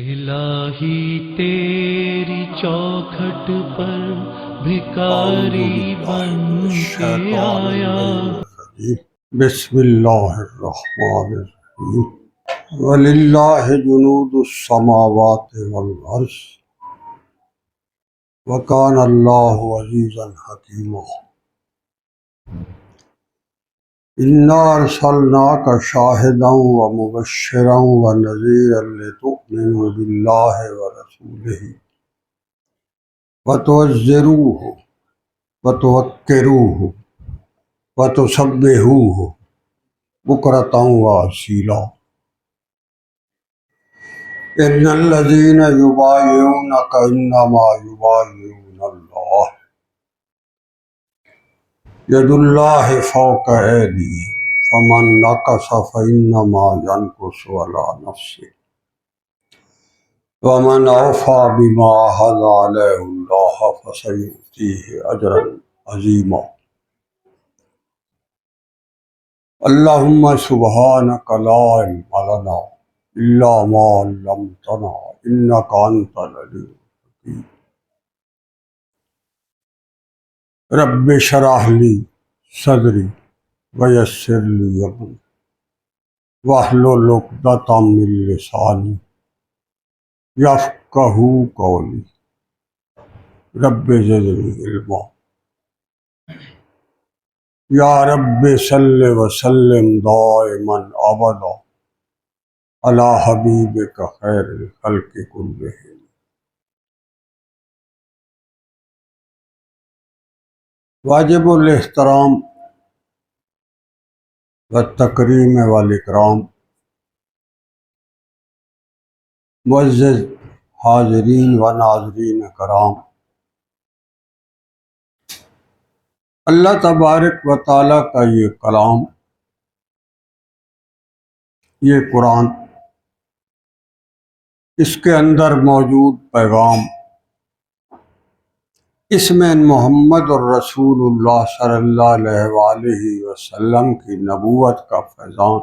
الہی تیری چوکھٹ پر اعوذ بھکاری باللہ بن من کے الشیطان آیا. اللعین الرجیم. بسم اللہ الرحمن الرحیم. وللہ جنود السماوات والارض وکان اللہ عزیزا حکیما. انا ارسلناک شاہدا ومبشرا ونذیرا لتؤمنوا باللہ ورسولہ وتعزروہ وتوقروہ وتسبحوہ بکرۃ وأصیلا. ان الذین یبایعونک انما یبایعون اللہ ید اللہ فوق ایدیہم فمن نکث فانما ینکث علی نفسہ ومن اوفی بما عہد علیہ اللہ فسیؤتیہ اجرا عظیما. اللہم سبحانک لا علم لنا الا ما علمتنا انک انت العلیم الحکیم. رب اشرح لی صدری ویسر لی امری واحلل عقدۃ من لسانی یفقہوا قولی. رب زدنی علما. یا رب صل وسلم دائما ابدا علی حبیبک خیر الخلق کلہم. واجب الاحترام والتکریم والاکرام، معزز حاضرین و ناظرین کرام، اللہ تبارک و تعالیٰ کا یہ کلام، یہ قرآن، اس کے اندر موجود پیغام، اس میں محمد الرسول اللہ صلی اللہ علیہ وآلہ وسلم کی نبوت کا فیضان،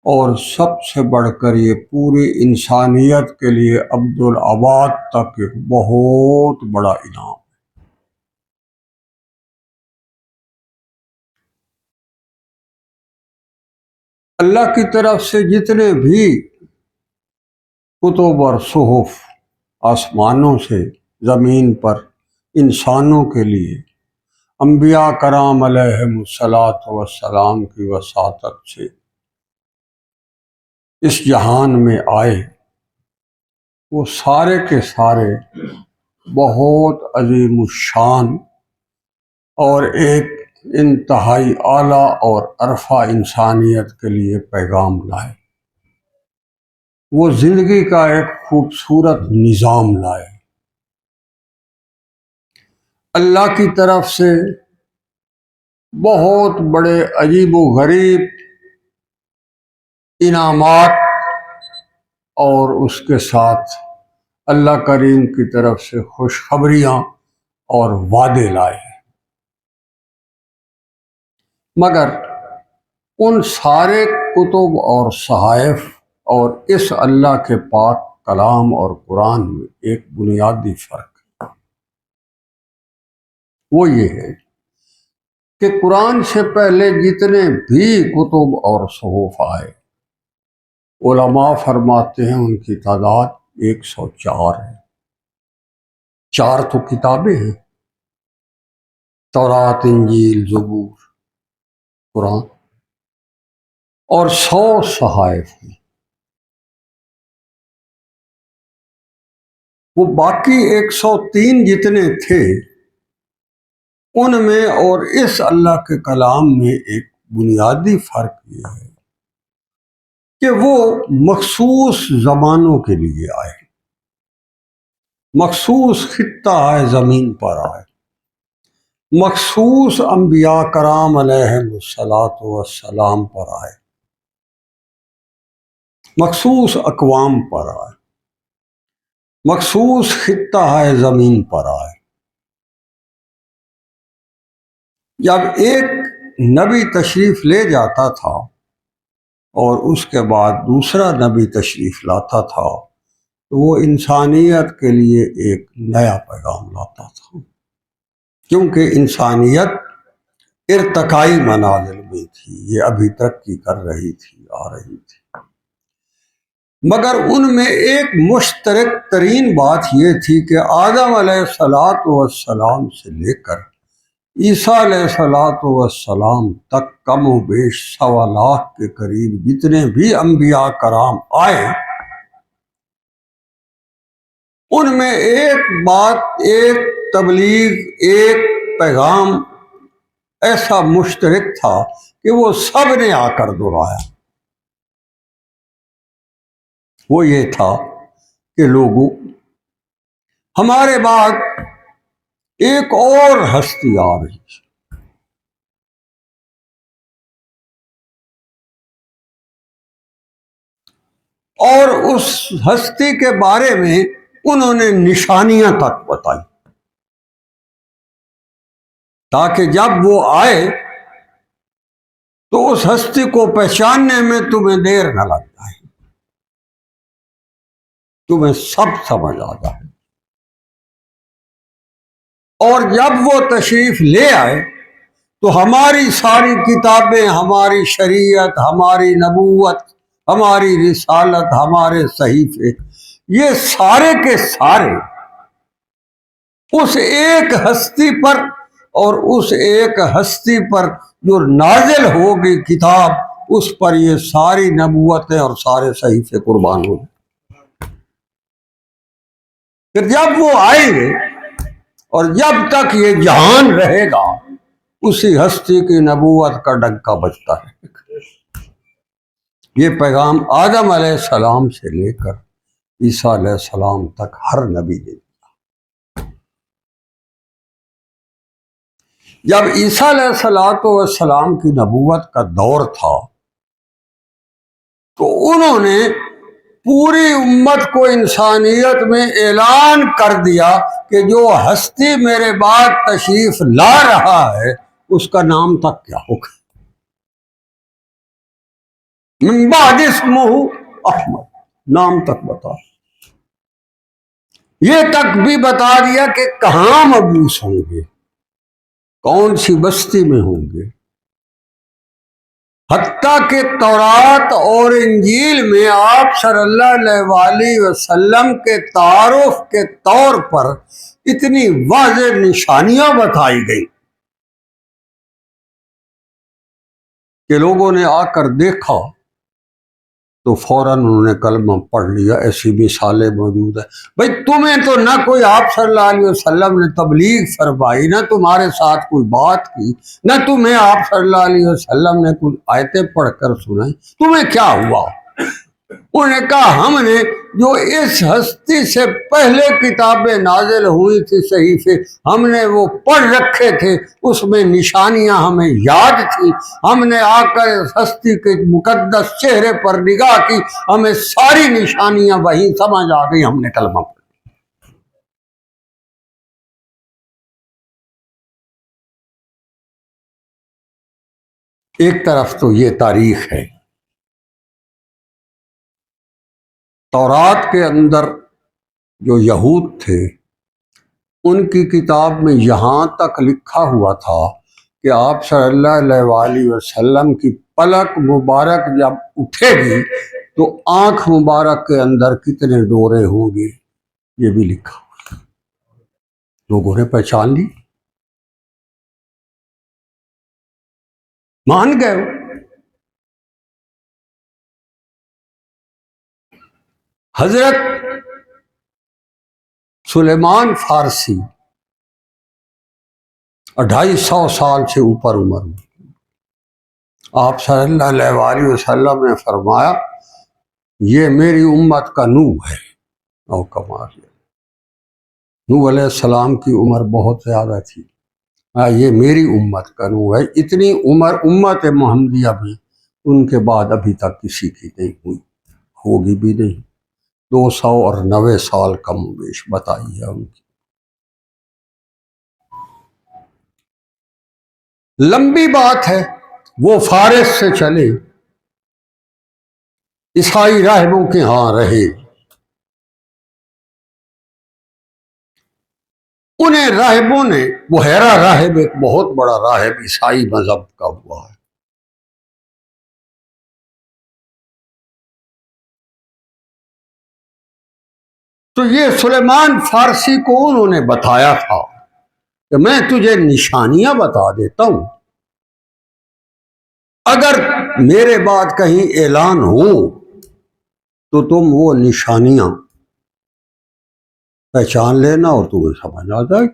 اور سب سے بڑھ کر یہ پوری انسانیت کے لیے ابدالآباد تک ایک بہت بڑا انعام. اللہ کی طرف سے جتنے بھی کتب اور صحف آسمانوں سے زمین پر انسانوں کے لیے انبیاء کرام علیہم الصلاۃ والسلام کی وساطت سے اس جہان میں آئے، وہ سارے کے سارے بہت عظیم الشان اور ایک انتہائی اعلیٰ اور عرفہ انسانیت کے لیے پیغام لائے. وہ زندگی کا ایک خوبصورت نظام لائے. اللہ کی طرف سے بہت بڑے عجیب و غریب انعامات اور اس کے ساتھ اللہ کریم کی طرف سے خوشخبریاں اور وعدے لائے. مگر ان سارے کتب اور صحائف اور اس اللہ کے پاک کلام اور قرآن میں ایک بنیادی فرق ہے. وہ یہ ہے کہ قرآن سے پہلے جتنے بھی کتب اور صحف آئے، علماء فرماتے ہیں ان کی تعداد 104 ہے. 4 تو کتابیں ہیں، تورات، انجیل، زبور، قرآن، اور 100 صحائف ہیں. وہ باقی 103 جتنے تھے ان میں اور اس اللہ کے کلام میں ایک بنیادی فرق یہ ہے کہ وہ مخصوص زمانوں کے لیے آئے، مخصوص خطہ ہے زمین پر آئے، مخصوص انبیاء کرام علیہم الصلاۃ والسلام پر آئے، مخصوص اقوام پر آئے، مخصوص خطہ ہے زمین پر آئے. جب ایک نبی تشریف لے جاتا تھا اور اس کے بعد دوسرا نبی تشریف لاتا تھا تو وہ انسانیت کے لیے ایک نیا پیغام لاتا تھا، کیونکہ انسانیت ارتقائی منازل میں تھی، یہ ابھی ترقی کر رہی تھی، آ رہی تھی، مگر ان میں ایک مشترک ترین بات یہ تھی کہ آدم علیہ السلام سے لے کر عیسیٰ علیہ السلام تک کم و بیش 1.25 لاکھ کے قریب جتنے بھی انبیاء کرام آئے، ان میں ایک بات، ایک تبلیغ، ایک پیغام ایسا مشترک تھا کہ وہ سب نے آ کر دہرایا۔ وہ یہ تھا کہ لوگوں، ہمارے بعد ایک اور ہستی آ رہی ہے، اور اس ہستی کے بارے میں انہوں نے نشانیاں تک بتائی، تاکہ جب وہ آئے تو اس ہستی کو پہچاننے میں تمہیں دیر نہ لگ جائے، تمہیں سب سمجھ آ جائے۔ اور جب وہ تشریف لے آئے تو ہماری ساری کتابیں، ہماری شریعت، ہماری نبوت، ہماری رسالت، ہمارے صحیفے، یہ سارے کے سارے اس ایک ہستی پر، اور اس ایک ہستی پر جو نازل ہوگی کتاب، اس پر یہ ساری نبوتیں اور سارے صحیفے قربان ہوں گے۔ پھر جب وہ آئیں گے اور جب تک یہ جہان رہے گا اسی ہستی کی نبوت کا ڈنکا بجتا ہے۔ یہ پیغام آدم علیہ السلام سے لے کر عیسیٰ علیہ السلام تک ہر نبی نے دیا۔ جب عیسیٰ علیہ السلام کی نبوت کا دور تھا تو انہوں نے پوری امت کو، انسانیت میں اعلان کر دیا کہ جو ہستی میرے بعد تشریف لا رہا ہے اس کا نام تک کیا ہوگا۔ من بعد اسمہ احمد، نام تک بتا، یہ تک بھی بتا دیا کہ کہاں مبعوث ہوں گے، کون سی بستی میں ہوں گے، حتیٰ کہ تورات اور انجیل میں آپ صلی اللہ علیہ وسلم کے تعارف کے طور پر اتنی واضح نشانیاں بتائی گئی کہ لوگوں نے آ کر دیکھا تو فوراً انہوں نے کلمہ پڑھ لیا۔ ایسی مثالیں موجود ہیں۔ بھئی تمہیں تو نہ کوئی آپ صلی اللہ علیہ وسلم نے تبلیغ فرمائی، نہ تمہارے ساتھ کوئی بات کی، نہ تمہیں آپ صلی اللہ علیہ وسلم نے کوئی آیتیں پڑھ کر سنائی، تمہیں کیا ہوا؟ انہوں نے کہا ہم نے جو اس ہستی سے پہلے کتابیں نازل ہوئی تھی، صحیفے، ہم نے وہ پڑھ رکھے تھے، اس میں نشانیاں ہمیں یاد تھی، ہم نے آ کر اس ہستی کے مقدس چہرے پر نگاہ کی، ہمیں ساری نشانیاں وہیں سمجھ آ گئی، ہم نے کلمہ پڑھا۔ ایک طرف تو یہ تاریخ ہے، تورات کے اندر جو یہود تھے ان کی کتاب میں یہاں تک لکھا ہوا تھا کہ آپ صلی اللہ علیہ وآلہ وسلم کی پلک مبارک جب اٹھے گی تو آنکھ مبارک کے اندر کتنے ڈورے ہوں گے، یہ بھی لکھا ہوا۔ لوگوں نے پہچان لی، مان گئے۔ حضرت سلیمان فارسی 250 سال سے اوپر عمر میں، آپ صلی اللہ علیہ وآلہ وسلم نے فرمایا یہ میری امت کا نوح ہے۔ اور کمال، نوح علیہ السلام کی عمر بہت زیادہ تھی، یہ میری امت کا نوح ہے۔ اتنی عمر امت محمدیہ میں ان کے بعد ابھی تک کسی کی نہیں ہوئی، ہوگی بھی نہیں۔ 290 سال کم و بیش بتائی ہے ان کی۔ لمبی بات ہے، وہ فارس سے چلے عیسائی راہبوں کے ہاں رہے، انہیں راہبوں نے، بحیرہ راہب ایک بہت بڑا راہب عیسائی مذہب کا ہوا ہے، تو یہ سلیمان فارسی کو انہوں نے بتایا تھا کہ میں تجھے نشانیاں بتا دیتا ہوں، اگر میرے بعد کہیں اعلان ہو تو تم وہ نشانیاں پہچان لینا اور تمہیں سمجھ آ جائے۔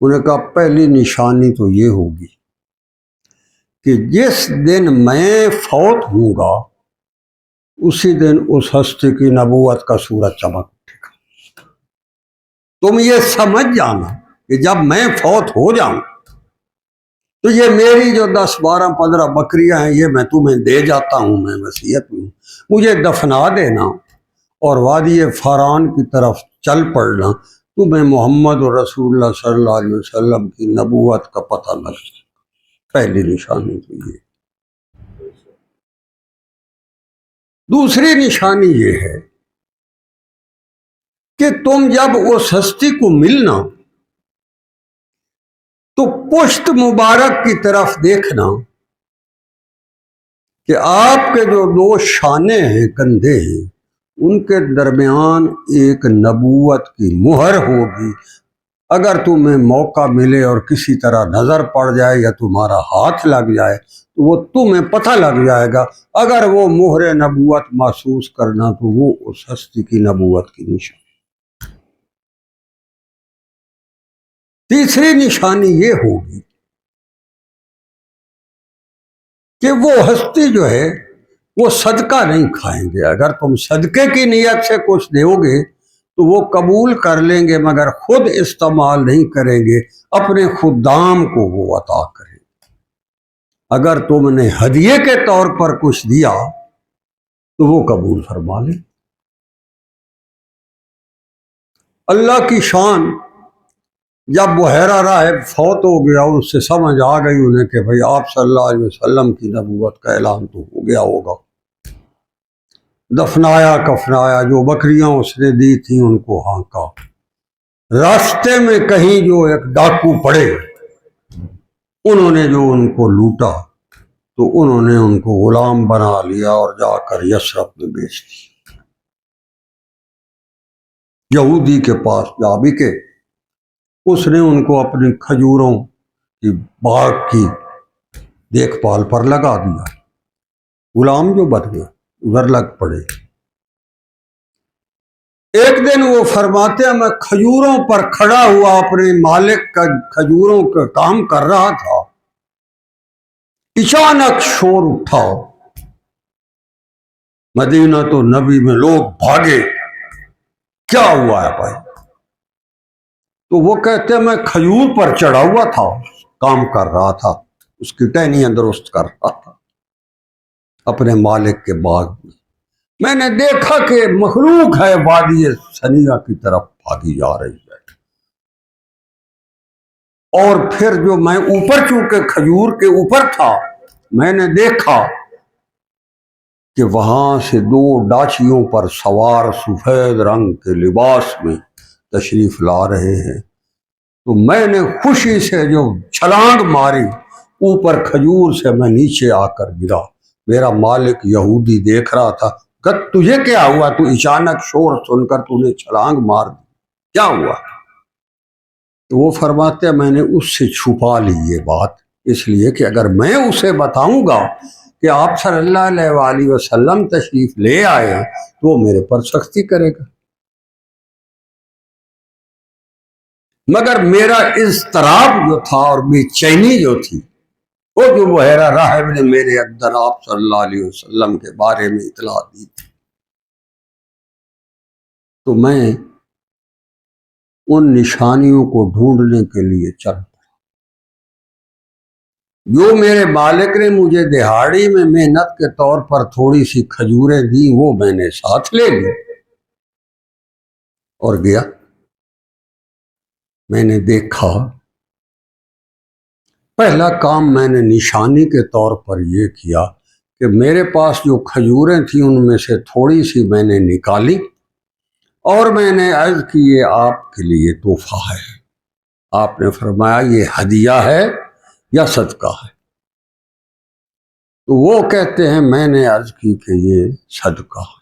انہوں نے کہا پہلی نشانی تو یہ ہوگی کہ جس دن میں فوت ہوں گا اسی دن اس ہستی کی نبوت کا سورج چمک اٹھے گا۔ تم یہ سمجھ جانا کہ جب میں فوت ہو جاؤں تو یہ میری جو 10 12 15 بکریاں ہیں یہ میں تمہیں دے جاتا ہوں، میں وصیت میں ہوں، مجھے دفنا دینا اور وادی فاران کی طرف چل پڑنا، تمہیں محمد رسول اللہ صلی اللہ علیہ وسلم کی نبوت کا پتہ لگ جائے۔ پہلی نشانی تو یہ۔ دوسری نشانی یہ ہے کہ تم جب اس ہستی کو ملنا تو پشت مبارک کی طرف دیکھنا کہ آپ کے جو 2 شانے ہیں، کندھے ہیں، ان کے درمیان ایک نبوت کی مہر ہوگی۔ اگر تمہیں موقع ملے اور کسی طرح نظر پڑ جائے یا تمہارا ہاتھ لگ جائے تو وہ تمہیں پتہ لگ جائے گا، اگر وہ مہر نبوت محسوس کرنا تو وہ اس ہستی کی نبوت کی نشانی۔ تیسری نشانی یہ ہوگی کہ وہ ہستی جو ہے وہ صدقہ نہیں کھائیں گے، اگر تم صدقے کی نیت سے کچھ دیو گے تو وہ قبول کر لیں گے مگر خود استعمال نہیں کریں گے، اپنے خدام کو وہ عطا کریں گے۔ اگر تم نے ہدیے کے طور پر کچھ دیا تو وہ قبول فرما لیں۔ اللہ کی شان، جب بحیرہ راہب فوت ہو گیا اس سے سمجھ آ گئی انہیں کہ بھئی آپ صلی اللہ علیہ وسلم کی نبوت کا اعلان تو ہو گیا ہوگا، دفنایا کفنایا، جو بکریاں اس نے دی تھیں ان کو ہانکا۔ راستے میں کہیں جو ایک ڈاکو پڑے، انہوں نے جو ان کو لوٹا تو انہوں نے ان کو غلام بنا لیا اور جا کر یثرب میں بیچ دی۔ یہودی کے پاس جا بکے، اس نے ان کو اپنی کھجوروں کی باغ کی دیکھ بھال پر لگا دیا، غلام جو بن گئے ادھر لگ پڑے۔ ایک دن وہ فرماتے ہیں میں کھجوروں پر کھڑا ہوا اپنے مالک کا کھجوروں کا کام کر رہا تھا، اچانک شور اٹھا، مدینہ تو نبی میں لوگ بھاگے، کیا ہوا ہے بھائی؟ تو وہ کہتے ہیں میں کھجور پر چڑھا ہوا تھا، کام کر رہا تھا، اس کی ٹہنیاں درست کر رہا تھا اپنے مالک کے باغ میں نے دیکھا کہ مخلوق ہے وادی سنیہ کی طرف بھاگی جا رہی ہے، اور پھر جو میں اوپر چونکہ کھجور کے اوپر تھا میں نے دیکھا کہ وہاں سے 2 ڈاچیوں پر سوار سفید رنگ کے لباس میں تشریف لا رہے ہیں، تو میں نے خوشی سے جو چھلانگ ماری اوپر کھجور سے میں نیچے آ کر گرا، میرا مالک یہودی دیکھ رہا تھا کہ تجھے کیا ہوا، تو اچانک شور سن کر تو نے چھلانگ مار دی، کیا ہوا؟ تو وہ فرماتے ہیں میں نے اس سے چھپا لی یہ بات، اس لیے کہ اگر میں اسے بتاؤں گا کہ آپ صلی اللہ علیہ وآلہ وسلم تشریف لے آئے تو وہ میرے پر سختی کرے گا، مگر میرا اضطراب جو تھا اور بے چینی جو تھی وہ جو بحیرہ راہب نے میرے اندر آپ صلی اللہ علیہ وسلم کے بارے میں اطلاع دی تھی، تو میں ان نشانیوں کو ڈھونڈنے کے لیے چل پڑا۔ جو میرے مالک نے مجھے دہاڑی میں محنت کے طور پر تھوڑی سی کھجوریں دی وہ میں نے ساتھ لے لی اور گیا۔ میں نے دیکھا پہلا کام میں نے نشانی کے طور پر یہ کیا کہ میرے پاس جو کھجوریں تھیں ان میں سے تھوڑی سی میں نے نکالی اور میں نے عرض کی یہ آپ کے لیے تحفہ ہے۔ آپ نے فرمایا یہ ہدیہ ہے یا صدقہ ہے؟ تو وہ کہتے ہیں میں نے عرض کی کہ یہ صدقہ ہے۔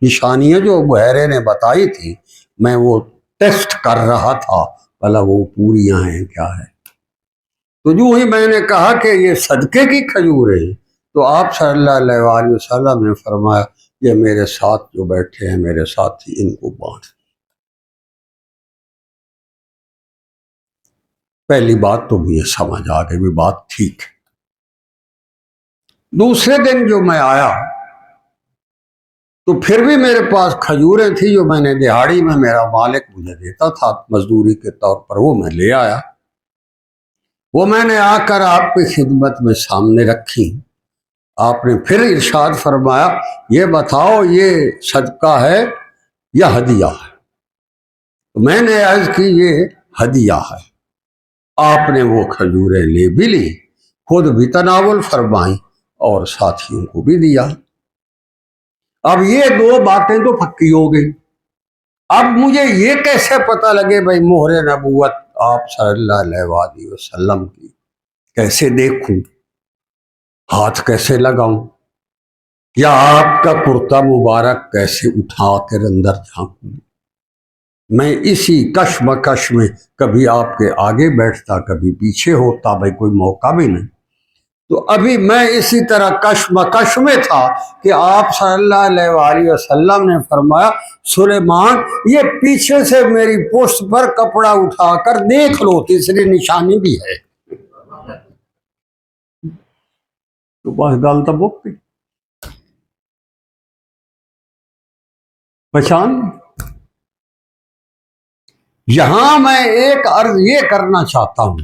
نشانیاں جو بحیرے نے بتائی تھی میں وہ ٹیسٹ کر رہا تھا بھلا وہ پوریاں ہیں کیا ہے۔ تو جو ہی میں نے کہا کہ یہ صدقے کی کھجوریں ہیں تو آپ صلی اللہ علیہ وآلہ وسلم نے فرمایا یہ میرے ساتھ جو بیٹھے ہیں میرے ساتھی ان کو بانٹ۔ پہلی بات تو مجھے سمجھ آ گئی بھی بات ٹھیک ہے۔ دوسرے دن جو میں آیا تو پھر بھی میرے پاس کھجوریں تھی جو میں نے دہاڑی میں میرا مالک مجھے دیتا تھا مزدوری کے طور پر، وہ میں لے آیا۔ وہ میں نے آ کر آپ کی خدمت میں سامنے رکھی۔ آپ نے پھر ارشاد فرمایا یہ بتاؤ یہ صدقہ ہے یا ہدیہ ہے؟ تو میں نے عرض کی یہ ہدیہ ہے۔ آپ نے وہ کھجوریں لے بھی لی، خود بھی تناول فرمائیں اور ساتھیوں کو بھی دیا۔ اب یہ دو باتیں تو پکی ہو گئی۔ اب مجھے یہ کیسے پتہ لگے بھائی مہر نبوت آپ صلی اللہ علیہ وآلہ وسلم کی کیسے دیکھوں، ہاتھ کیسے لگاؤں، یا آپ کا کرتا مبارک کیسے اٹھا کر اندر جھانکوں؟ میں اسی کشمکش میں کبھی آپ کے آگے بیٹھتا کبھی پیچھے ہوتا، بھائی کوئی موقع بھی نہیں۔ تو ابھی میں اسی طرح کشمکش میں تھا کہ آپ صلی اللہ علیہ وآلہ وسلم نے فرمایا سلیمان یہ پیچھے سے میری پشت پر کپڑا اٹھا کر دیکھ لو، تیسری نشانی بھی ہے۔ تو بس گل تو بک گئی، پہچان۔ یہاں میں ایک عرض یہ کرنا چاہتا ہوں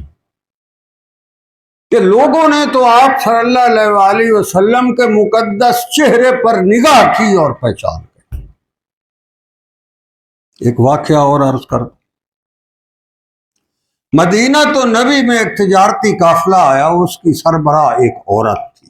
کہ لوگوں نے تو آپ صلی اللہ علیہ وآلہ وسلم کے مقدس چہرے پر نگاہ کی اور پہچان گئے۔ ایک واقعہ اور عرض کر، مدینہ تو نبی میں ایک تجارتی قافلہ آیا، اس کی سربراہ ایک عورت تھی۔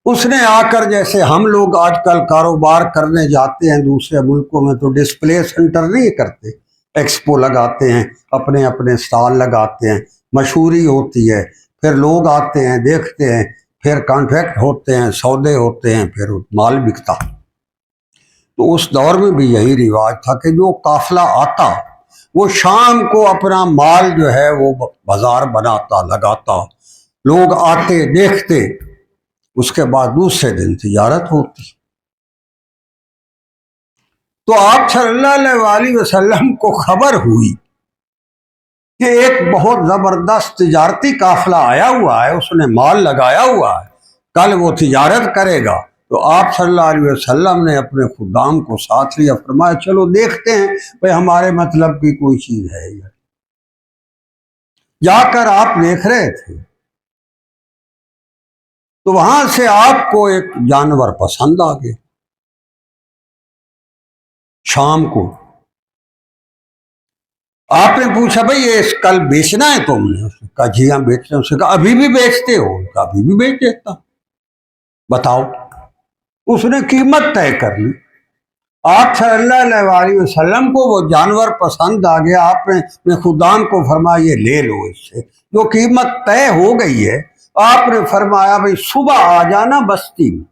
اس نے آ کر جیسے ہم لوگ آج کل کاروبار کرنے جاتے ہیں دوسرے ملکوں میں تو ڈسپلے سینٹر نہیں کرتے، ایکسپو لگاتے ہیں، اپنے اپنے سٹال لگاتے ہیں، مشہوری ہوتی ہے، پھر لوگ آتے ہیں دیکھتے ہیں، پھر کانٹریکٹ ہوتے ہیں، سودے ہوتے ہیں، پھر مال بکتا۔ تو اس دور میں بھی یہی رواج تھا کہ جو قافلہ آتا وہ شام کو اپنا مال جو ہے وہ بازار بناتا لگاتا، لوگ آتے دیکھتے، اس کے بعد دوسرے دن تجارت ہوتی۔ تو آپ صلی اللہ علیہ وآلہ وسلم کو خبر ہوئی کہ ایک بہت زبردست تجارتی قافلہ آیا ہوا ہے، اس نے مال لگایا ہوا ہے، کل وہ تجارت کرے گا۔ تو آپ صلی اللہ علیہ وسلم نے اپنے خدام کو ساتھ لیا، فرمایا چلو دیکھتے ہیں بھئی ہمارے مطلب کی کوئی چیز ہے یا۔ جا کر آپ دیکھ رہے تھے تو وہاں سے آپ کو ایک جانور پسند آ گیا۔ شام کو آپ نے پوچھا بھئی یہ کل بیچنا ہے تم نے؟ اس نے کہا جی ہاں بیچتے ہیں۔ اس نے کہا ابھی بھی بیچتے ہو؟ کہا ابھی بھی بیچ دیتا۔ بتاؤ۔ اس نے قیمت طے کر لی۔ آپ صلی اللہ علیہ وآلہ وسلم کو وہ جانور پسند آ گیا، آپ نے اپنے خدام کو فرمایا یہ لے لو، اس سے جو قیمت طے ہو گئی ہے۔ آپ نے فرمایا بھئی صبح آ جانا بستی میں،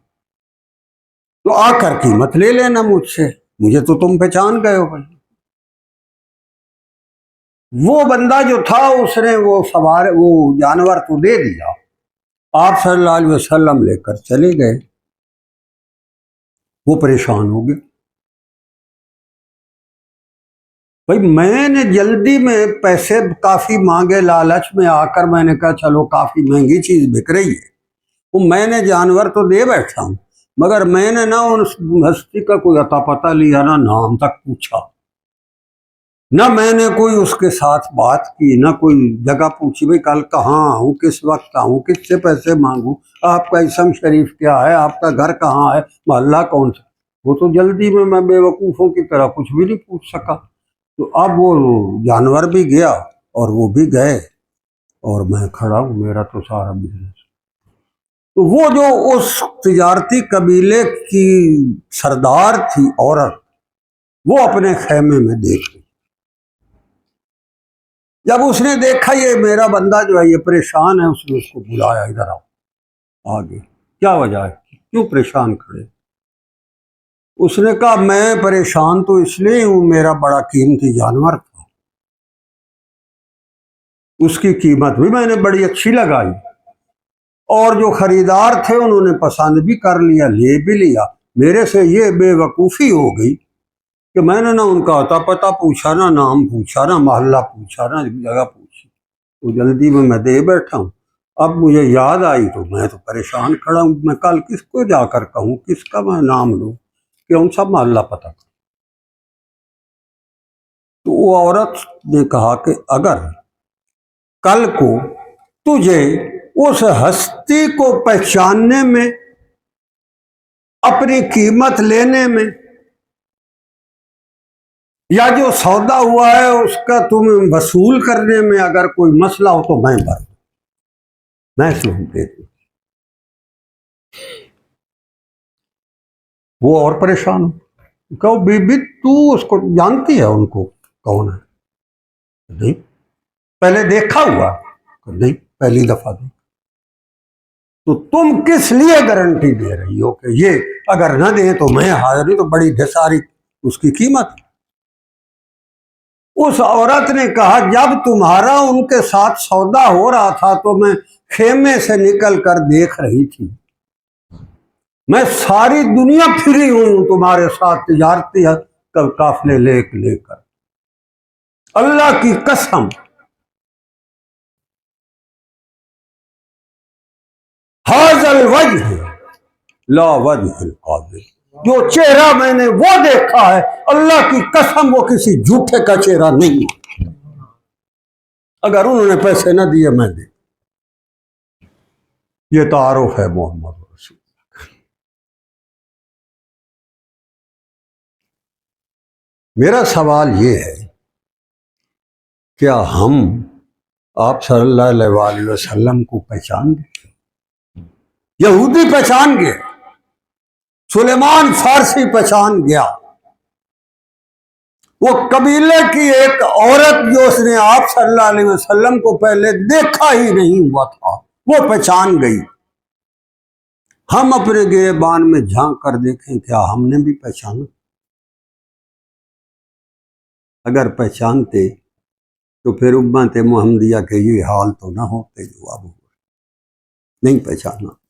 تو آ کر قیمت لے لینا مجھ سے، مجھے تو تم پہچان گئے ہو۔ بھائی وہ بندہ جو تھا اس نے وہ جانور تو دے دیا، آپ صلی اللہ علیہ وسلم لے کر چلے گئے۔ وہ پریشان ہو گئے، بھائی میں نے جلدی میں پیسے کافی مانگے، لالچ میں آ کر میں نے کہا چلو کافی مہنگی چیز بک رہی ہے، وہ میں نے جانور تو دے بیٹھا ہوں، مگر میں نے نہ اس ہستی کا کوئی عطا پتہ لیا، نہ نام تک پوچھا، نہ میں نے کوئی اس کے ساتھ بات کی، نہ کوئی جگہ پوچھی بھئی کل کہاں آؤں، کس وقت آؤں، کس سے پیسے مانگوں، آپ کا اسم شریف کیا ہے، آپ کا گھر کہاں ہے، محلہ کون سا۔ وہ تو جلدی میں بے وقوفوں کی طرح کچھ بھی نہیں پوچھ سکا۔ تو اب وہ جانور بھی گیا اور وہ بھی گئے۔ اور میں کھڑا ہوں، میرا تو سارا بزنس۔ تو وہ جو اس تجارتی قبیلے کی سردار تھی عورت، وہ اپنے خیمے میں دیکھ لی۔ جب اس نے دیکھا یہ میرا بندہ جو ہے یہ پریشان ہے، اس نے اس کو بلایا، ادھر آؤ آگے، کیا وجہ ہے، کیوں پریشان کھڑے؟ اس نے کہا میں پریشان تو اس لیے ہوں، میرا بڑا قیمتی جانور تھا، اس کی قیمت بھی میں نے بڑی اچھی لگائی، اور جو خریدار تھے انہوں نے پسند بھی کر لیا، لے بھی لیا۔ میرے سے یہ بے وقوفی ہو گئی کہ میں نے نہ ان کا عطا پتہ پوچھا، نہ نام پوچھا، نہ محلہ پوچھا، نہ جگہ پوچھی، تو جلدی میں دے بیٹھا ہوں۔ اب مجھے یاد آئی تو میں تو پریشان کھڑا ہوں، میں کل کس کو جا کر کہوں، کس کا میں نام لوں کہ ان سب محلہ پتہ کروں؟ تو وہ عورت نے کہا کہ اگر کل کو تجھے اس ہستی کو پہچاننے میں، اپنی قیمت لینے میں، یا جو سودا ہوا ہے اس کا تمہیں وصول کرنے میں اگر کوئی مسئلہ ہو تو میں بھر دوں، میں سلوک دے دوں۔ وہ اور پریشان ہو، کہو بی بی تو اس کو جانتی ہے، ان کو کون ہے؟ نہیں۔ پہلے دیکھا ہوا؟ نہیں، پہلی دفعہ دیکھا۔ تو تم کس لیے گارنٹی دے رہی ہو کہ یہ اگر نہ دیں تو میں حاضر ہوں؟ تو بڑی ڈھساری اس کی قیمت۔ اس عورت نے کہا جب تمہارا ان کے ساتھ سودا ہو رہا تھا تو میں خیمے سے نکل کر دیکھ رہی تھی، میں ساری دنیا پھری ہوں تمہارے ساتھ تجارتی قافلے لے کر، اللہ کی قسم ھذا الوجہ لا وجہ القاذب، جو چہرہ میں نے وہ دیکھا ہے، اللہ کی قسم وہ کسی جھوٹے کا چہرہ نہیں ہے۔ اگر انہوں نے پیسے نہ دیے میں دے، یہ تعارف ہے محمد رسول۔ میرا سوال یہ ہے، کیا ہم آپ صلی اللہ علیہ وآلہ وسلم کو پہچان گئے؟ یہودی پہچان گئے، سلیمان فارسی پہچان گیا، وہ قبیلے کی ایک عورت جو اس نے آپ صلی اللہ علیہ وسلم کو پہلے دیکھا ہی نہیں ہوا تھا، وہ پہچان گئی۔ ہم اپنے گریبان میں جھانک کر دیکھیں، کیا ہم نے بھی پہچانا؟ اگر پہچانتے تو پھر امت محمدیہ کے یہ حال تو نہ ہوتے جو اب ہوئے۔ نہیں پہچانا۔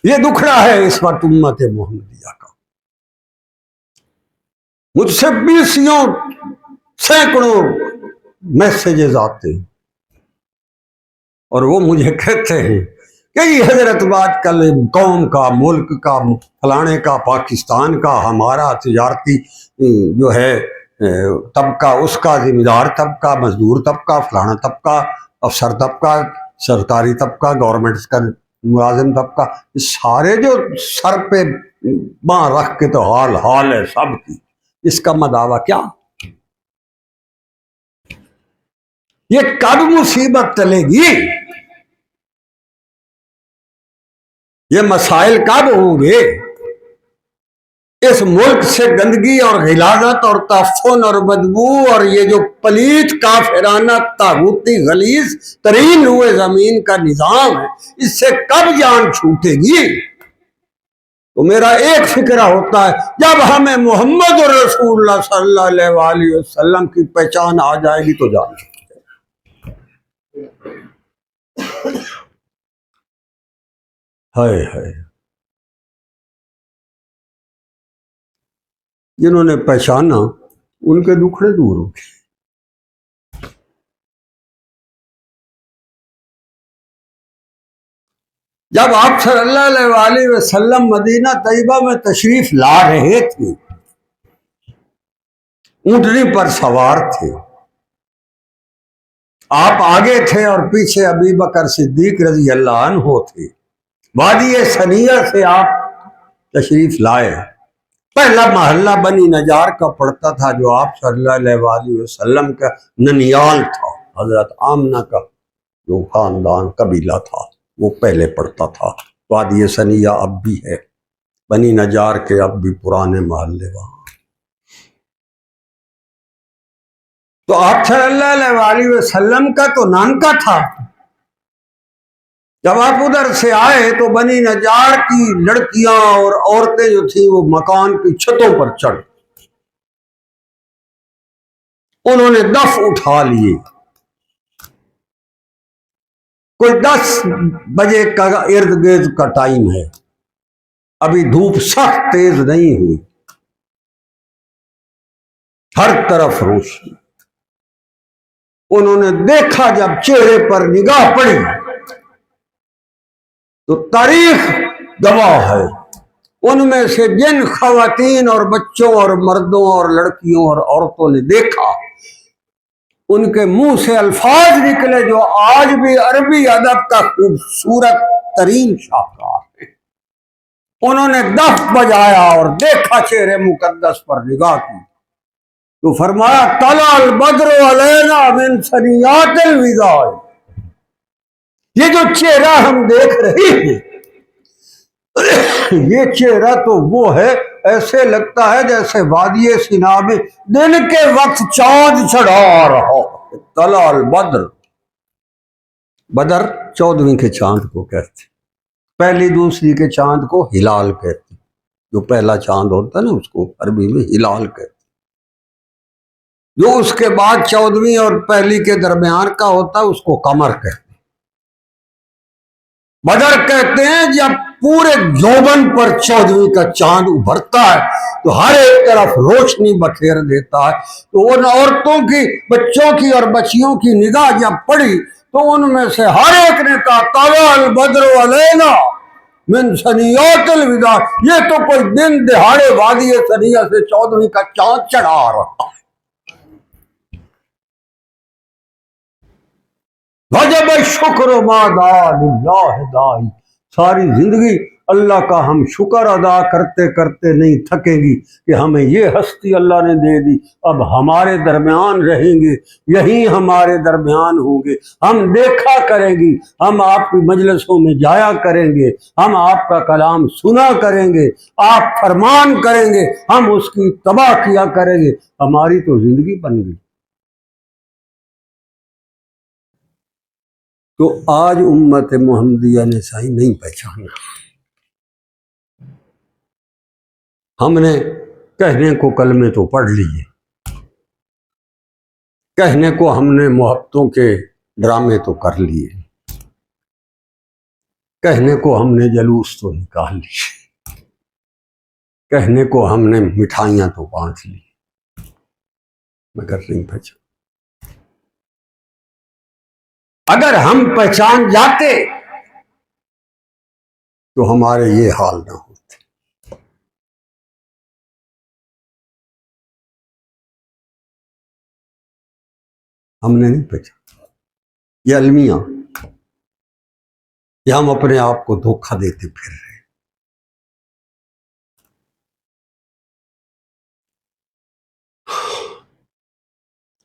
یہ دکھڑا ہے اس وقت امت محمدیہ کا۔ مجھ سے بیسیوں سینکڑوں میسیجز آتے ہیں اور وہ مجھے کہتے ہیں کہ یہ حضرت آج کل قوم کا، ملک کا، فلانے کا، پاکستان کا، ہمارا تجارتی جو ہے طبقہ، اس کا ذمہ دار طبقہ، مزدور طبقہ، فلانا طبقہ، افسر طبقہ، سرکاری طبقہ، گورنمنٹ کا ملازم طبقہ، سارے جو سر پہ باں رکھ کے تو حال ہے سب کی، اس کا مداوع کیا؟ یہ کب مصیبت ٹلے گی؟ یہ مسائل کب ہوں گے؟ اس ملک سے گندگی اور غلاظت اور تعفن اور بدبو اور یہ جو پلیت کافرانہ طاغوتی غلیظ ترین روئے زمین کا نظام ہے، اس سے کب جان چھوٹے گی؟ تو میرا ایک فکرہ ہوتا ہے، جب ہمیں محمد رسول اللہ صلی اللہ علیہ وآلہ وسلم کی پہچان آ جائے گی تو جان چھوٹے گی۔ ہائے ہائے، جنہوں نے پہچانا ان کے دکھڑے دور ہو گئے۔ جب آپ صلی اللہ علیہ وآلہ وسلم مدینہ طیبہ میں تشریف لا رہے تھے، اونٹنی پر سوار تھے، آپ آگے تھے اور پیچھے ابی بکر صدیق رضی اللہ عنہ تھے، وادی ثنیہ سے آپ تشریف لائے، پہلا محلہ بنی نجار کا پڑتا تھا، جو آپ صلی اللہ علیہ وآلہ وسلم کا ننیال تھا، حضرت آمنہ کا جو خاندان قبیلہ تھا وہ پہلے پڑتا تھا۔ وادی ثنیہ اب بھی ہے، بنی نجار کے اب بھی پرانے محلے وہاں۔ تو آپ صلی اللہ علیہ وآلہ وسلم کا تو نانکا تھا۔ جب آپ ادھر سے آئے تو بنی نجار کی لڑکیاں اور عورتیں جو تھیں وہ مکان کی چھتوں پر چڑھ، انہوں نے دف اٹھا لیے۔ کوئی 10 بجے کا ارد گرد کا ٹائم ہے، ابھی دھوپ سخت تیز نہیں ہوئی، ہر طرف روشنی۔ انہوں نے دیکھا، جب چہرے پر نگاہ پڑی تو تاریخ گواہ ہے، ان میں سے جن خواتین اور بچوں اور مردوں اور لڑکیوں اور عورتوں نے دیکھا، ان کے منہ سے الفاظ نکلے جو آج بھی عربی ادب کا خوبصورت ترین شاہکار ہے۔ انہوں نے دف بجایا اور دیکھا، چہرے مقدس پر نگاہ کی تو فرمایا طلع البدر علینا من ثنیات الوداع۔ یہ جو چہرہ ہم دیکھ رہے ہیں، یہ چہرہ تو وہ ہے، ایسے لگتا ہے جیسے وادی سینا میں دن کے وقت چاند چڑھا رہا ہو۔ طلع البدر، بدر 14ویں کے چاند کو کہتے، پہلی دوسری کے چاند کو ہلال کہتے، جو پہلا چاند ہوتا ہے نا اس کو عربی میں ہلال کہتے، جو اس کے بعد 14ویں اور پہلی کے درمیان کا ہوتا ہے اس کو قمر کہتے۔ بدر کہتے ہیں جب پورے یوبن پر 14ویں کا چاند ابھرتا ہے تو ہر ایک طرف روشنی بکھیر دیتا ہے۔ تو ان عورتوں کی، بچوں کی اور بچیوں کی نگاہ جب پڑی تو ان میں سے ہر ایک نے کہا طلع البدر علینا من ثنیات الوداع، یہ تو کوئی دن دہاڑے وادی ثنیہ سے 14ویں کا چاند چڑھا رہا۔ وجب الشکر ما دعا للہ داعی، ساری زندگی اللہ کا ہم شکر ادا کرتے کرتے نہیں تھکیں گی کہ ہمیں یہ ہستی اللہ نے دے دی، اب ہمارے درمیان رہیں گے، یہی ہمارے درمیان ہوں گے، ہم دیکھا کریں گی، ہم آپ کی مجلسوں میں جایا کریں گے، ہم آپ کا کلام سنا کریں گے، آپ فرمان کریں گے، ہم اس کی اتباع کیا کریں گے، ہماری تو زندگی بن گئی۔ تو آج امت محمدیہ نے صحیح نہیں پہچانا۔ ہم نے کہنے کو کلمے تو پڑھ لیے، کہنے کو ہم نے محبتوں کے ڈرامے تو کر لیے، کہنے کو ہم نے جلوس تو نکال لیے، کہنے کو ہم نے مٹھائیاں تو بانٹ لی، مگر نہیں پہچانا۔ اگر ہم پہچان جاتے تو ہمارے یہ حال نہ ہوتے۔ ہم نے نہیں پہچانا، یہ المیہ، یہ ہم اپنے آپ کو دھوکہ دیتے پھر رہے۔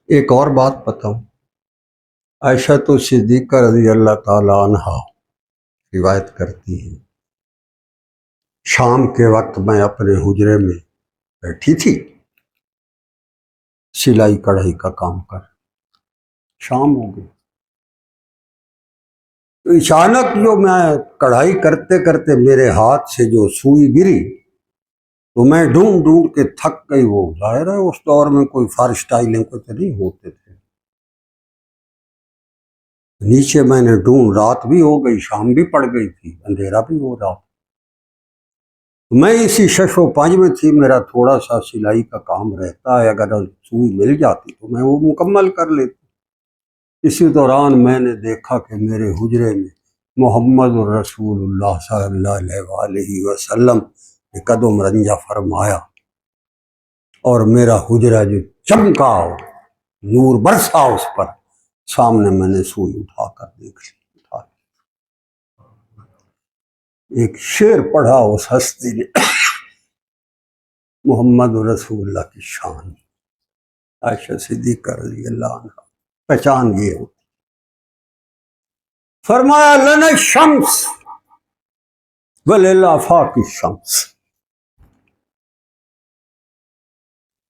ایک اور بات بتاؤں، عائشہ تو صدیقہ رضی اللہ تعالی عنہا روایت کرتی ہیں، شام کے وقت میں اپنے حجرے میں بیٹھی تھی، سلائی کڑھائی کا کام کر، شام ہو گئی، تو اچانک جو میں کڑھائی کرتے کرتے میرے ہاتھ سے جو سوئی گری تو میں ڈھونڈ ڈھونڈ کے تھک گئی۔ وہ ظاہر ہے اس دور میں کوئی فرش ٹائلیں کو تو نہیں ہوتے تھے، نیچے میں نے ڈھونڈ، رات بھی ہو گئی، شام بھی پڑ گئی تھی، اندھیرا بھی ہو رہا، میں اسی شش و پنج میں تھی، میرا تھوڑا سا سلائی کا کام رہتا ہے، اگر سوئی مل جاتی تو میں وہ مکمل کر لیتی۔ اسی دوران میں نے دیکھا کہ میرے حجرے میں محمد الرسول اللہ صلی اللہ علیہ وآلہ وسلم نے قدم رنجہ فرمایا، اور میرا حجرہ جو چمکا، نور برسا اس پر، سامنے میں نے سوئی اٹھا کر دیکھ لی۔ ایک شعر پڑھا اس ہستی نے، محمد رسول اللہ کی شان عائشہ صدیقہ رضی اللہ عنہ پہچان یہ ہوتی. فرمایا لنا الشمس وللآفاق الشمس،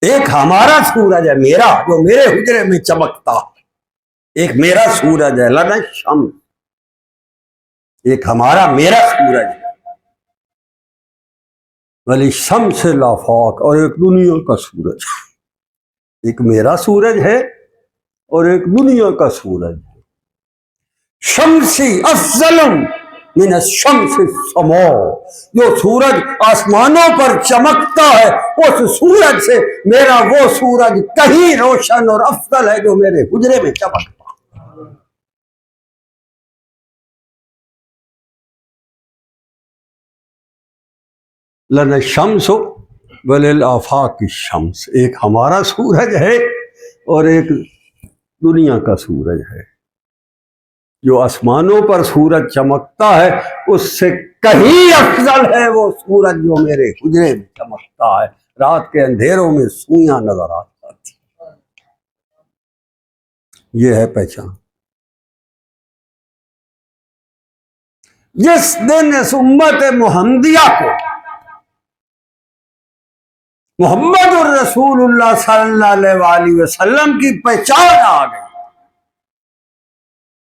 ایک ہمارا سورج ہے میرا جو میرے حجرے میں چمکتا، ایک میرا سورج ہے لنا الشمس، ایک ہمارا میرا سورج ہے، وللشمس الآفاق، اور ایک دنیا کا سورج، ایک میرا سورج ہے اور ایک دنیا کا سورج ہے. شمسی افضل من الشمس السماء، جو سورج آسمانوں پر چمکتا ہے اس سورج سے میرا وہ سورج کہیں روشن اور افضل ہے جو میرے حجرے میں چمکتا ہے. لنا الشمس وللآفاق الشمس، ایک ہمارا سورج ہے اور ایک دنیا کا سورج ہے. جو آسمانوں پر سورج چمکتا ہے اس سے کہیں افضل ہے وہ سورج جو میرے حجرے میں چمکتا ہے، رات کے اندھیروں میں سوئیاں نظر آتی. یہ ہے پہچان. جس دن اس امت محمدیہ کو محمد الرسول اللہ صلی اللہ علیہ وسلم کی پہچان آ گئی،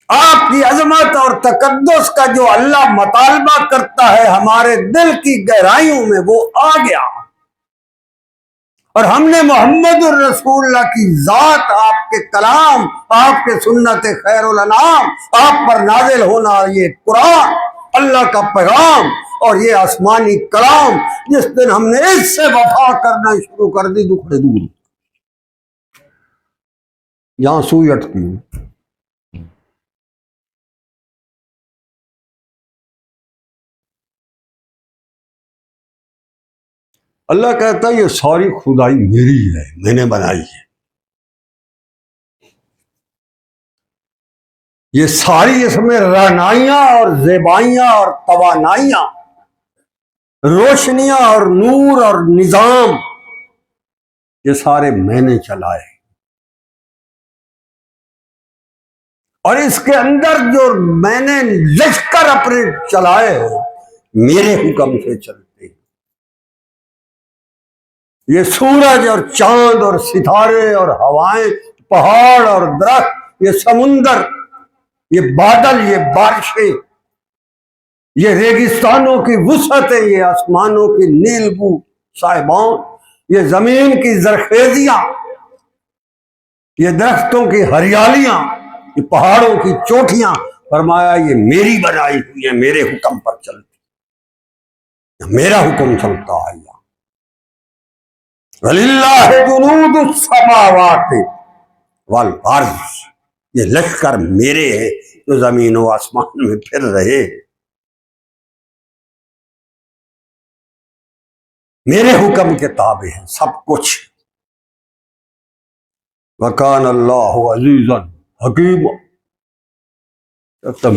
آپ کی عظمت اور تقدس کا جو اللہ مطالبہ کرتا ہے ہمارے دل کی گہرائیوں میں وہ آ گیا، اور ہم نے محمد الرسول اللہ کی ذات، آپ کے کلام، آپ کے سنت خیر الانام، آپ پر نازل ہونا یہ قرآن اللہ کا پیغام اور یہ آسمانی کلام، جس دن ہم نے اس سے وفا کرنا شروع کر دی دکھڑے دور یہاں سوئی اٹکتی ہوں. اللہ کہتا ہے یہ ساری خدائی میری ہے، میں نے بنائی ہے. یہ ساری اس میں رعنائیاں اور زیبائیاں اور توانائیاں، روشنیاں اور نور اور نظام، یہ سارے میں نے چلائے. اور اس کے اندر جو میں نے لشکر اپنے چلائے ہیں میرے حکم سے چلتے ہیں. یہ سورج اور چاند اور ستارے اور ہوائیں، پہاڑ اور درخت، یہ سمندر، یہ بادل، یہ بارشیں، یہ ریگستانوں کی وسعتیں، یہ آسمانوں کی نیلبو صاحبان، یہ زمین کی زرخیزیاں، یہ درختوں کی ہریالیاں، یہ پہاڑوں کی چوٹیاں، فرمایا یہ میری بنائی ہوئی ہے، میرے حکم پر چلتی، میرا حکم چلتا ہے. وَلِلَّهِ جُنُودُ السَّمَاوَاتِ وَالْأَرْضِ، یہ لشکر میرے ہیں جو زمین و آسمان میں پھر رہے ہیں، میرے حکم کے تابع ہیں سب کچھ. وَكَانَ اللَّهُ عَزِيزًا حَكِيمًا،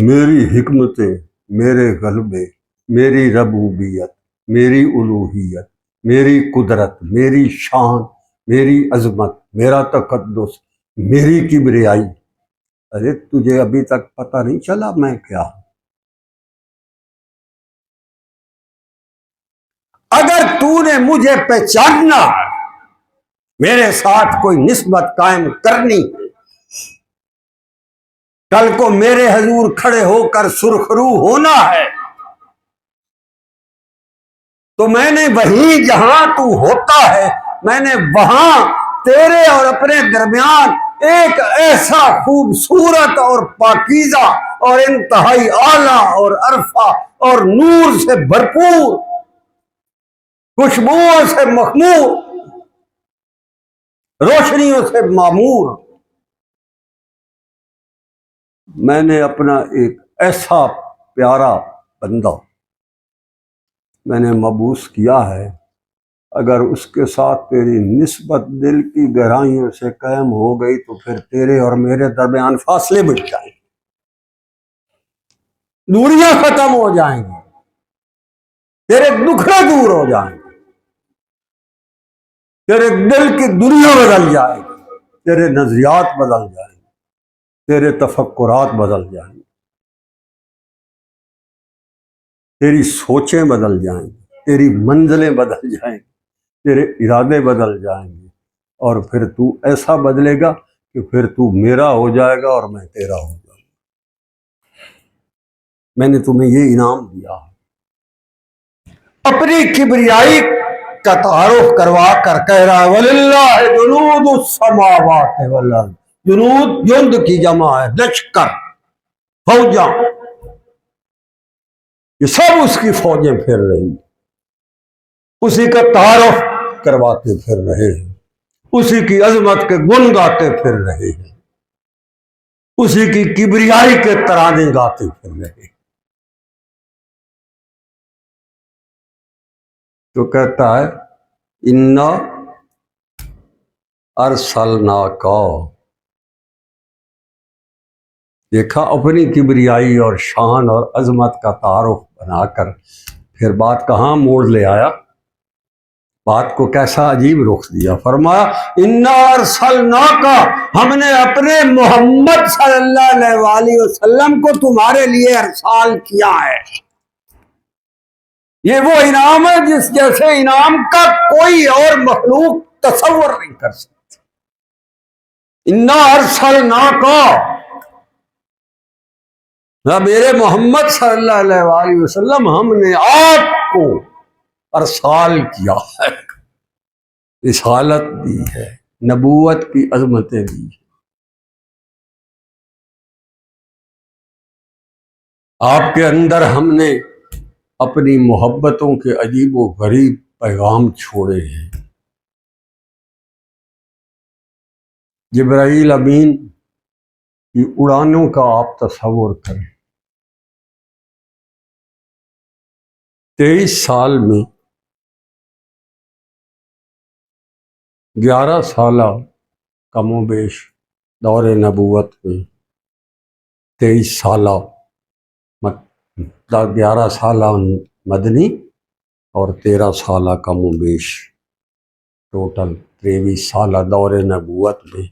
میری حکمتیں، میرے غلبے، میری ربوبیت، میری الوہیت، میری قدرت، میری شان، میری عظمت، میرا تقدس، میری کبریائی، ارے تجھے ابھی تک پتہ نہیں چلا میں کیا ہوں؟ اگر تو نے مجھے پہچاننا ہے، میرے ساتھ کوئی نسبت قائم کرنی، کل کو میرے حضور کھڑے ہو کر سرخرو ہونا ہے، تو میں نے وہیں جہاں تو ہوتا ہے میں نے وہاں تیرے اور اپنے درمیان ایک ایسا خوبصورت اور پاکیزہ اور انتہائی اعلیٰ اور عرفہ اور نور سے بھرپور، خوشبوؤں سے مخمور، روشنیوں سے معمور، میں نے اپنا ایک ایسا پیارا بندہ میں نے مبعوث کیا ہے، اگر اس کے ساتھ تیری نسبت دل کی گہرائیوں سے قائم ہو گئی تو پھر تیرے اور میرے درمیان فاصلے مٹ جائیں گے، دوریاں ختم ہو جائیں گی، تیرے دکھڑے دور ہو جائیں گے. تیرے دل کی دنیا بدل جائے گی، تیرے نظریات بدل جائیں گے، تیرے تفکرات بدل جائیں گے، تیری سوچیں بدل جائیں گی، تیری منزلیں بدل جائیں گی، تیرے ارادے بدل جائیں گے، اور پھر تو ایسا بدلے گا کہ پھر تو میرا ہو جائے گا اور میں تیرا ہو جاؤں گا۔ میں نے تمہیں یہ انعام دیا ہے۔ اپنی کبریائی کا تعارف کروا کر کہہ رہا ہے وَلِلَّهِ جُنُودُ السَّمَاوَاتِ وَالْأَرْضِ۔ جنود جند کی جمع ہے، لشکر، فوجاں، یہ سب اس کی فوجیں پھر رہی ہیں، اسی کا تعارف کرواتے پھر رہے ہیں، اسی کی عظمت کے گن گاتے پھر رہے ہیں، اسی کی کبریائی کے ترانے گاتے پھر رہے ہیں۔ تو کہتا ہے اِنَّا ارسلناک، دیکھا اپنی کبریائی اور شان اور عظمت کا تعارف بنا کر پھر بات کہاں موڑ لے آیا، بات کو کیسا عجیب رخ دیا، فرمایا اِنَّا ارسلناک، ہم نے اپنے محمد صلی اللہ علیہ وآلہ وسلم کو تمہارے لیے ارسال کیا ہے۔ یہ وہ انعام ہے جس جیسے انعام کا کوئی اور مخلوق تصور نہیں کر سکتی۔ اِنَّا ارسلناک، میرے محمد صلی اللہ علیہ وآلہ وسلم ہم نے آپ کو ارسال کیا ہے، رسالت دی ہے، نبوت کی عظمتیں دی ہیں۔ آپ کے اندر ہم نے اپنی محبتوں کے عجیب و غریب پیغام چھوڑے ہیں۔ جبرائیل امین کی اڑانوں کا آپ تصور کریں، 23 سال میں 11 سالہ کم و بیش دور نبوت میں، 23 سالہ 11 سالہ مدنی اور 13 سالہ کم و بیش ٹوٹل 23 سالہ دور نبوت میں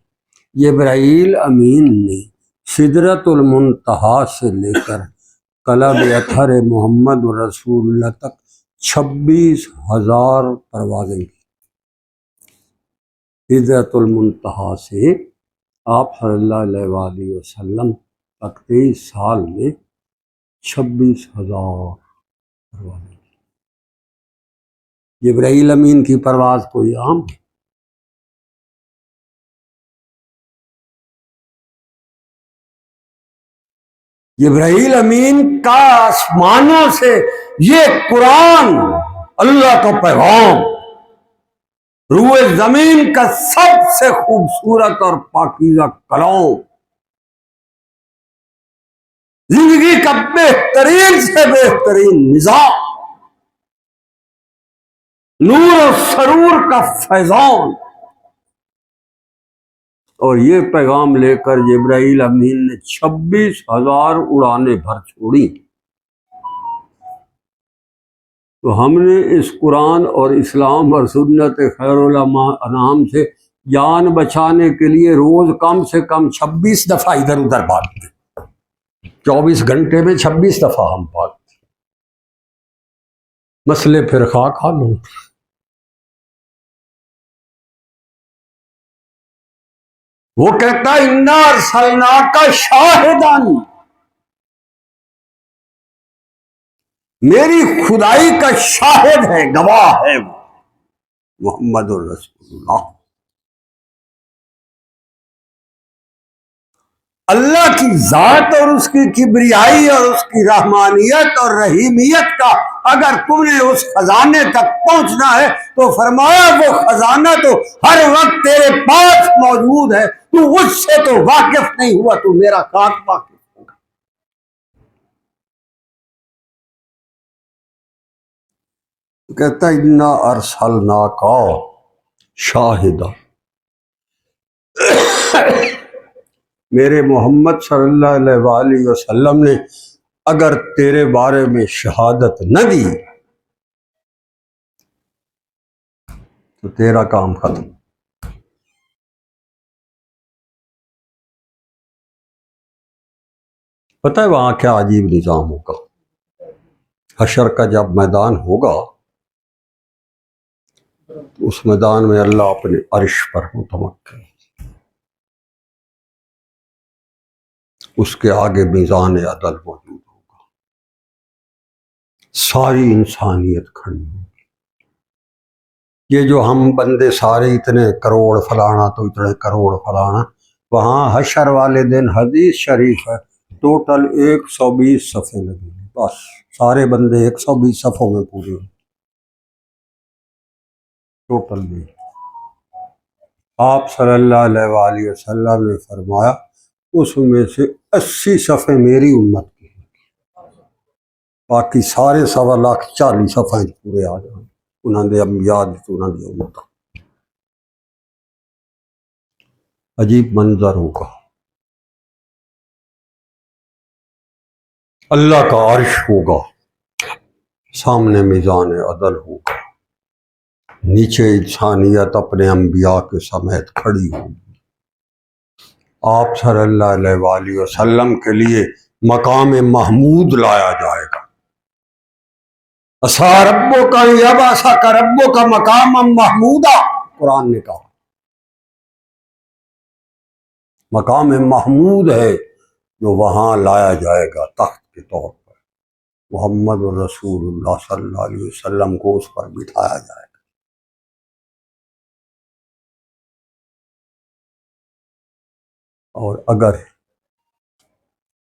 جبرائیل امین نے سدرۃ المنتہا سے لے کر قلب اطہر محمد رسول اللہ تک 26,000 پروازیں کی۔ سدرۃ المنتہا سے آپ صلی اللہ علیہ وآلہ وسلم تک 23 سال میں 26,000 پروازیں کی۔ جبرائیل امین کی پرواز کوئی عام ہے؟ جبرائیل امین کا آسمانوں سے یہ قرآن، اللہ کا پیغام، روئے زمین کا سب سے خوبصورت اور پاکیزہ کلام، زندگی کا بہترین سے بہترین نظام، نور و سرور کا فیضان، اور یہ پیغام لے کر جبرائیل امین نے 26,000 اڑانے بھر چھوڑی۔ تو ہم نے اس قرآن اور اسلام اور سنت خیر الانام سے جان بچانے کے لیے روز کم سے کم 26 دفعہ ادھر ادھر بھاگتے، 24 گھنٹے میں 26 دفعہ ہم بھاگتے، مسئلے پھر خاک حال۔ وہ کہتا ہے اِنَّا ارسلناک شاہداً، میری خدائی کا شاہد ہے، گواہ ہے وہ محمد الرسول اللہ۔ اللہ کی ذات اور اس کی کبریائی اور اس کی رحمانیت اور رحیمیت کا اگر تم نے اس خزانے تک پہنچنا ہے تو فرمایا وہ خزانہ تو ہر وقت تیرے پاس موجود ہے، تو اس سے تو واقف نہیں ہوا، تو میرا ساتھ واقف ہوگا۔ کہتا اِنَّا ارسلناک شاہداً، میرے محمد صلی اللہ علیہ وآلہ وسلم نے اگر تیرے بارے میں شہادت نہ دی تو تیرا کام ختم۔ پتہ ہے وہاں کیا عجیب نظام ہوگا؟ حشر کا جب میدان ہوگا تو اس میدان میں اللہ اپنے عرش پر متمکن، اس کے آگے میزان عدل موجود ہوگا، ساری انسانیت کھڑی ہوگی۔ یہ جو ہم بندے سارے اتنے کروڑ فلانا تو اتنے کروڑ فلانا، وہاں حشر والے دن حدیث شریف ہے ٹوٹل 120 صفحے لگیں گے، بس سارے بندے 120 صفحوں میں پورے ہوں ٹوٹل بھی۔ آپ صلی اللہ علیہ وآلہ وسلم نے فرمایا اس میں سے 80 صفحے میری امت کی، باقی سارے 1.25 صفحے پورے آ جائیں انہوں نے انبیاء دی انہوں نے امت۔ عجیب منظر ہوگا، اللہ کا عرش ہوگا، سامنے میزان عدل ہوگا، نیچے انسانیت اپنے انبیاء کے سمیت کھڑی ہوگی۔ آپ صلی اللہ علیہ وآلہ وسلم کے لیے مقام محمود لایا جائے گا۔ اسا ربو کا یباسا کا ربو کا مقام محمودہ، قرآن نے کہا مقام محمود ہے جو وہاں لایا جائے گا تخت کے طور پر، محمد رسول اللہ صلی اللہ علیہ وسلم کو اس پر بٹھایا جائے گا۔ اور اگر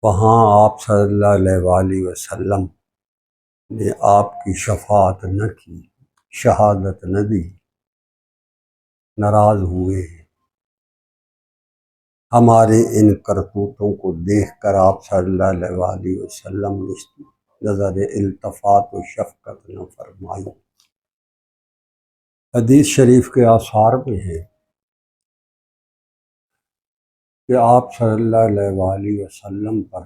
وہاں آپ صلی اللہ علیہ وآلہ وسلم نے آپ کی شفاعت نہ کی، شہادت نہ دی، ناراض ہوئے، ہمارے ان کرتوتوں کو دیکھ کر آپ صلی اللہ علیہ وآلہ وسلم نے نظر التفات و شفقت نہ فرمائی۔ حدیث شریف کے آثار میں ہے کہ آپ صلی اللہ علیہ وآلہ وسلم پر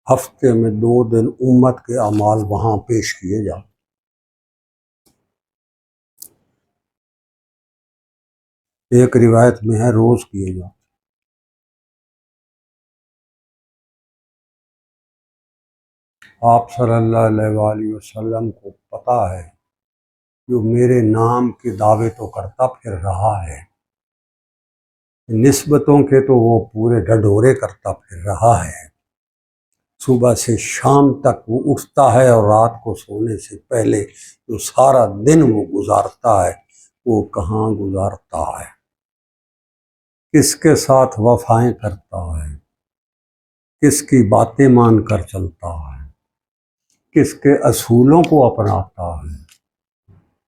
ہفتے میں 2 دن امت کے اعمال وہاں پیش کیے جاتے، ایک روایت میں ہے روز کیے جاتے۔ آپ صلی اللہ علیہ وآلہ وسلم کو پتہ ہے جو میرے نام کے دعوے تو کرتا پھر رہا ہے، نسبتوں کے تو وہ پورے ڈھڈورے کرتا پھر رہا ہے، صبح سے شام تک وہ اٹھتا ہے اور رات کو سونے سے پہلے جو سارا دن وہ گزارتا ہے وہ کہاں گزارتا ہے، کس کے ساتھ وفائیں کرتا ہے، کس کی باتیں مان کر چلتا ہے، کس کے اصولوں کو اپناتا ہے،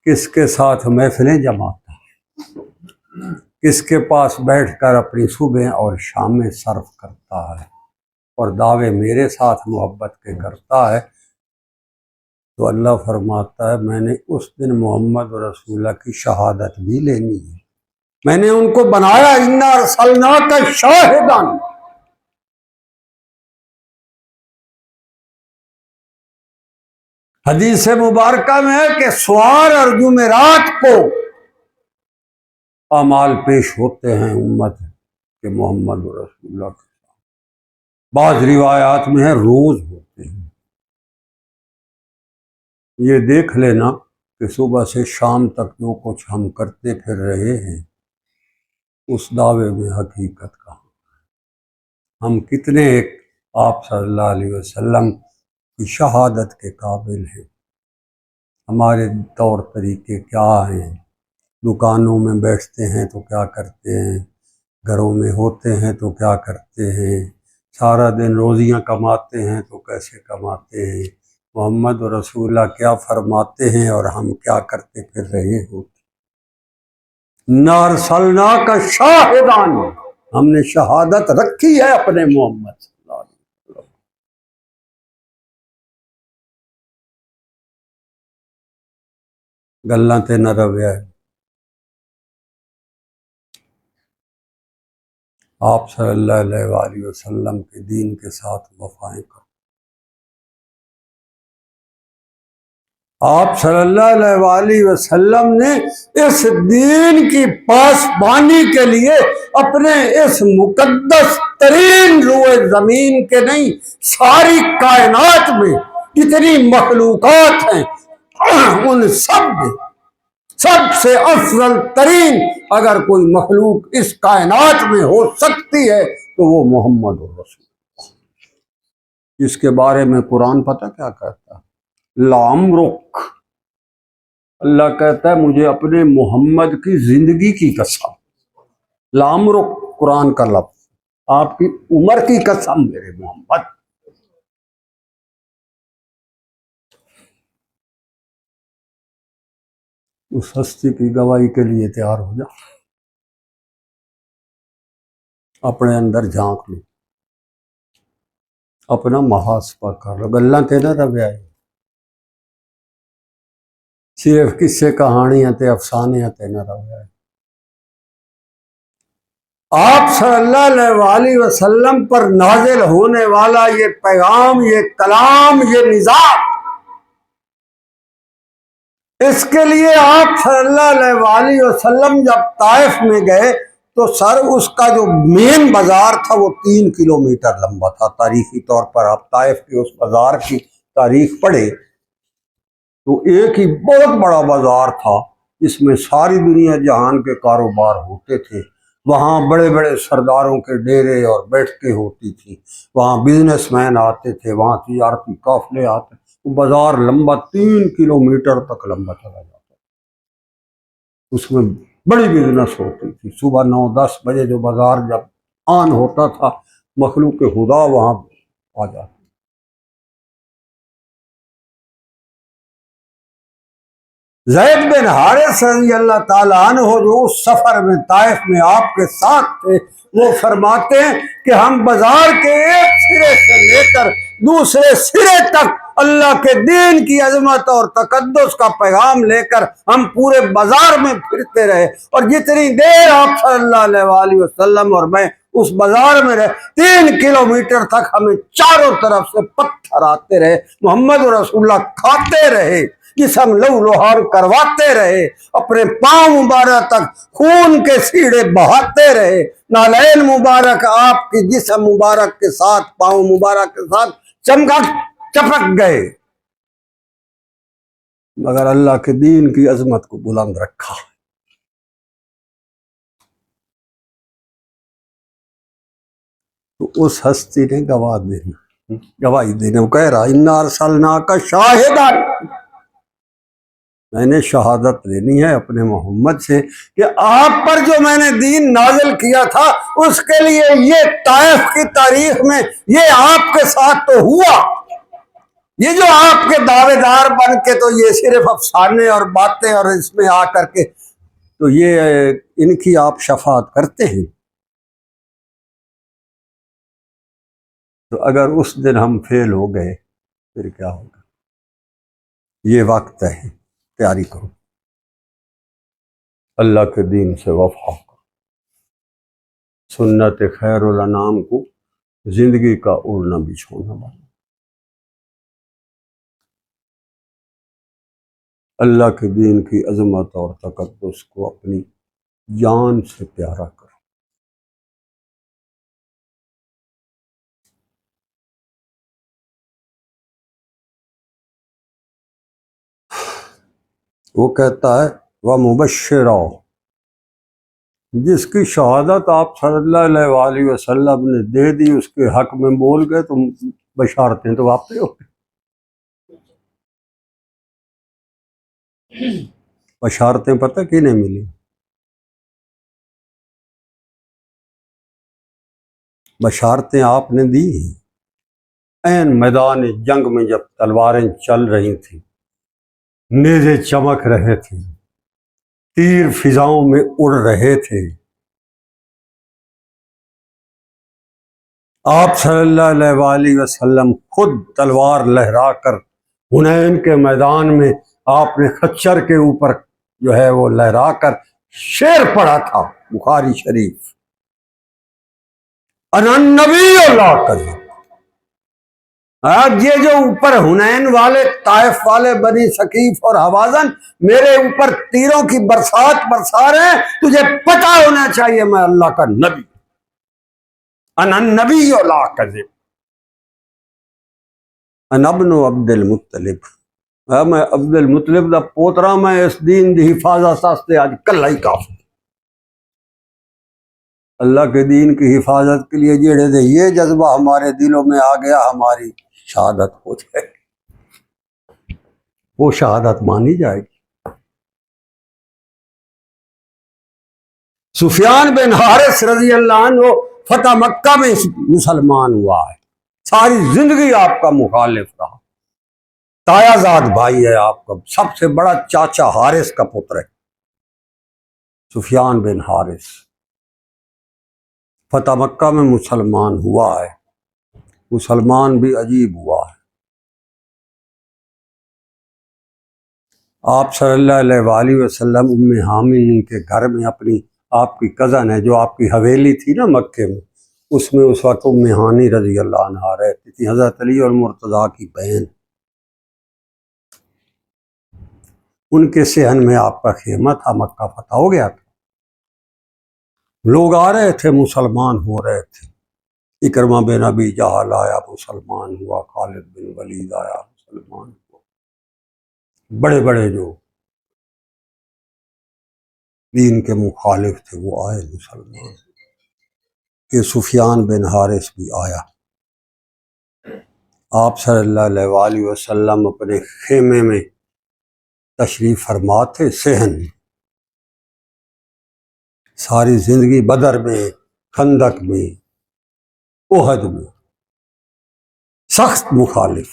کس کے ساتھ محفلیں جماتا ہے، کس کے پاس بیٹھ کر اپنی صبح اور شامیں صرف کرتا ہے، اور دعوے میرے ساتھ محبت کے کرتا ہے، تو اللہ فرماتا ہے میں نے اس دن محمد رسول اللہ کی شہادت بھی لینی ہے، میں نے ان کو بنایا انا ارسلناک شاہدا۔ حدیث مبارکہ میں ہے کہ سوار اور جمعرات کو اعمال پیش ہوتے ہیں امت کے محمد رسول اللہ کے، بعض روایات میں ہے روز ہوتے ہیں۔ یہ دیکھ لینا کہ صبح سے شام تک جو کچھ ہم کرتے پھر رہے ہیں اس دعوے میں حقیقت کہاں، ہم کتنے ایک آپ صلی اللہ علیہ وسلم کی شہادت کے قابل ہیں، ہمارے طور طریقے کیا ہیں، دکانوں میں بیٹھتے ہیں تو کیا کرتے ہیں، گھروں میں ہوتے ہیں تو کیا کرتے ہیں، سارا دن روزیاں کماتے ہیں تو کیسے کماتے ہیں، محمد رسول اللہ کیا فرماتے ہیں اور ہم کیا کرتے پھر رہے ہوتے۔ نارسلناک شاہدان، ہم نے شہادت رکھی ہے اپنے محمد صلی اللہ علیہ وسلم۔ گلاں تے نہ رویا ہے، آپ صلی اللہ علیہ وآلہ وسلم کے دین کے ساتھ وفائیں کرو۔ آپ صلی اللہ علیہ وآلہ وسلم نے اس دین کی پاسبانی کے لیے اپنے اس مقدس ترین روئے زمین کے نہیں، ساری کائنات میں جتنی مخلوقات ہیں ان سب میں سب سے افضل ترین اگر کوئی مخلوق اس کائنات میں ہو سکتی ہے تو وہ محمد رسول، جس کے بارے میں قرآن پتہ کیا کہتا ہے؟ لعمرک، اللہ کہتا ہے مجھے اپنے محمد کی زندگی کی قسم، لعمرک قرآن کا لفظ، آپ کی عمر کی قسم میرے محمد۔ اس ہستی کی گواہی کے لیے تیار ہو جا، اپنے اندر جھانک لو، اپنا محاسبہ کر لو، گلاں تیرا رویا ہے، صرف قصے کہانیاں تے افسانے تے نہ رویا ہے۔ آپ صلی اللہ علیہ وآلہ وسلم پر نازل ہونے والا یہ پیغام، یہ کلام، یہ نظام، اس کے لیے آپ صلی اللہ علیہ وآلہ وسلم جب طائف میں گئے تو سر اس کا جو مین بازار تھا وہ 3 کلومیٹر لمبا تھا۔ تاریخی طور پر آپ طائف کے اس بازار کی تاریخ پڑھے تو ایک ہی بہت بڑا بازار تھا جس میں ساری دنیا جہان کے کاروبار ہوتے تھے، وہاں بڑے بڑے سرداروں کے ڈیرے اور بیٹھکیں ہوتی تھی، وہاں بزنس مین آتے تھے، وہاں تجارتی قافلے آتے تھے، وہ بازار لمبا 3 کلومیٹر تک لمبا چلا جاتا، اس میں بڑی بزنس ہوتی تھی۔ صبح 9-10 بجے جو بازار جب آن ہوتا تھا مخلوق خدا وہاں آ جاتا۔ زید بن حارث رضی اللہ تعالیٰ عنہ جو اس سفر میں طائف میں آپ کے ساتھ تھے، وہ فرماتے ہیں کہ ہم بازار کے ایک سرے سے لے کر دوسرے سرے تک اللہ کے دین کی عظمت اور تقدس کا پیغام لے کر ہم پورے بازار میں پھرتے رہے، اور جتنی دیر آپ صلی اللہ علیہ وآلہ وسلم اور میں اس بازار میں رہے 3 کلومیٹر تک ہمیں چاروں طرف سے پتھر آتے رہے، محمد رسول اللہ کھاتے رہے، جسم لہو لہار کرواتے رہے، اپنے پاؤں مبارک تک خون کے سیڑے بہاتے رہے، نالین مبارک آپ کی جسم مبارک کے ساتھ پاؤں مبارک کے ساتھ چپک گئے، مگر اللہ کے دین کی عظمت کو بلند رکھا۔ تو اس ہستی نے گواہی دینے وہ کہہ رہا اِنَّا أَرْسَلْنَاكَ شَاهِدًا، میں نے شہادت لینی ہے اپنے محمد سے کہ آپ پر جو میں نے دین نازل کیا تھا اس کے لیے یہ طائف کی تاریخ میں یہ آپ کے ساتھ تو ہوا، یہ جو آپ کے دعوے دار بن کے تو یہ صرف افسانے اور باتیں اور اس میں آ کر کے تو یہ ان کی آپ شفاعت کرتے ہیں، تو اگر اس دن ہم فیل ہو گئے پھر کیا ہوگا؟ یہ وقت ہے، تیاری کرو، اللہ کے دین سے وفا کرو، سنت خیر الانام کو زندگی کا اوڑھنا بچھونا بنا، اللہ کے دین کی عظمت اور تقدس کو اپنی جان سے پیارا کرو۔ وہ کہتا ہے وَمُبَشِّرًا، جس کی شہادت آپ صلی اللہ علیہ وآلہ وسلم نے دے دی اس کے حق میں بول گئے تو بشارتیں تو آپ پہ ہوتی، بشارتیں پتہ کی نہیں ملی، بشارتیں آپ نے دی ہیں عین میدان جنگ میں جب تلواریں چل رہی تھیں، نیزے چمک رہے تھے، تیر فضاؤں میں اڑ رہے تھے، آپ صلی اللہ علیہ وآلہ وسلم خود تلوار لہرا کر حنین کے میدان میں آپ نے خچر کے اوپر جو ہے وہ لہرا کر شعر پڑھا تھا، بخاری شریف، انا النبی لا کذب، اب یہ جو اوپر حنین والے، طائف والے، بنی ثقیف اور حوازن میرے اوپر تیروں کی برسات برسا رہے ہیں، تجھے پتہ ہونا چاہیے میں اللہ کا نبی، انا النبی لا کذب، انا ابن عبد المطلب، میں عبد المطلب دا پوترا، میں اس دین دی حفاظت واسطے اج کلا ہی کافی، اللہ کے دین کی حفاظت کے لیے جڑے دے یہ جذبہ ہمارے دلوں میں آ گیا، ہماری شہادت ہو جائے گی، وہ شہادت مانی جائے گی۔ سفیان بن حارث رضی اللہ عنہ فتح مکہ میں مسلمان ہوا ہے، ساری زندگی آپ کا مخالف رہا، تایا زاد بھائی ہے آپ کا، سب سے بڑا چاچا حارث کا پتر ہے سفیان بن حارث، فتح مکہ میں مسلمان ہوا ہے، مسلمان بھی عجیب ہوا ہے۔ آپ صلی اللہ علیہ وآلہ وسلم ام حامل کے گھر میں، اپنی آپ کی کزن ہے جو آپ کی حویلی تھی نا مکے میں، اس میں اس وقت ام ہانی رضی اللہ عنہا رہتی تھی، حضرت علی اور مرتضیٰ کی بہن، ان کے صحن میں آپ کا خیمہ تھا، مکہ فتح ہو گیا تھا، لوگ آ رہے تھے، مسلمان ہو رہے تھے، اکرمہ بن ابی جہل آیا، مسلمان ہوا، خالد بن ولید آیا، مسلمان ہوا، بڑے بڑے جو دین کے مخالف تھے وہ آئے مسلمان، کہ سفیان بن حارث بھی آیا۔ آپ صلی اللہ علیہ وآلہ وسلم اپنے خیمے میں تشریف فرما تھے، صحن، ساری زندگی بدر میں، خندق میں، احد میں سخت مخالف،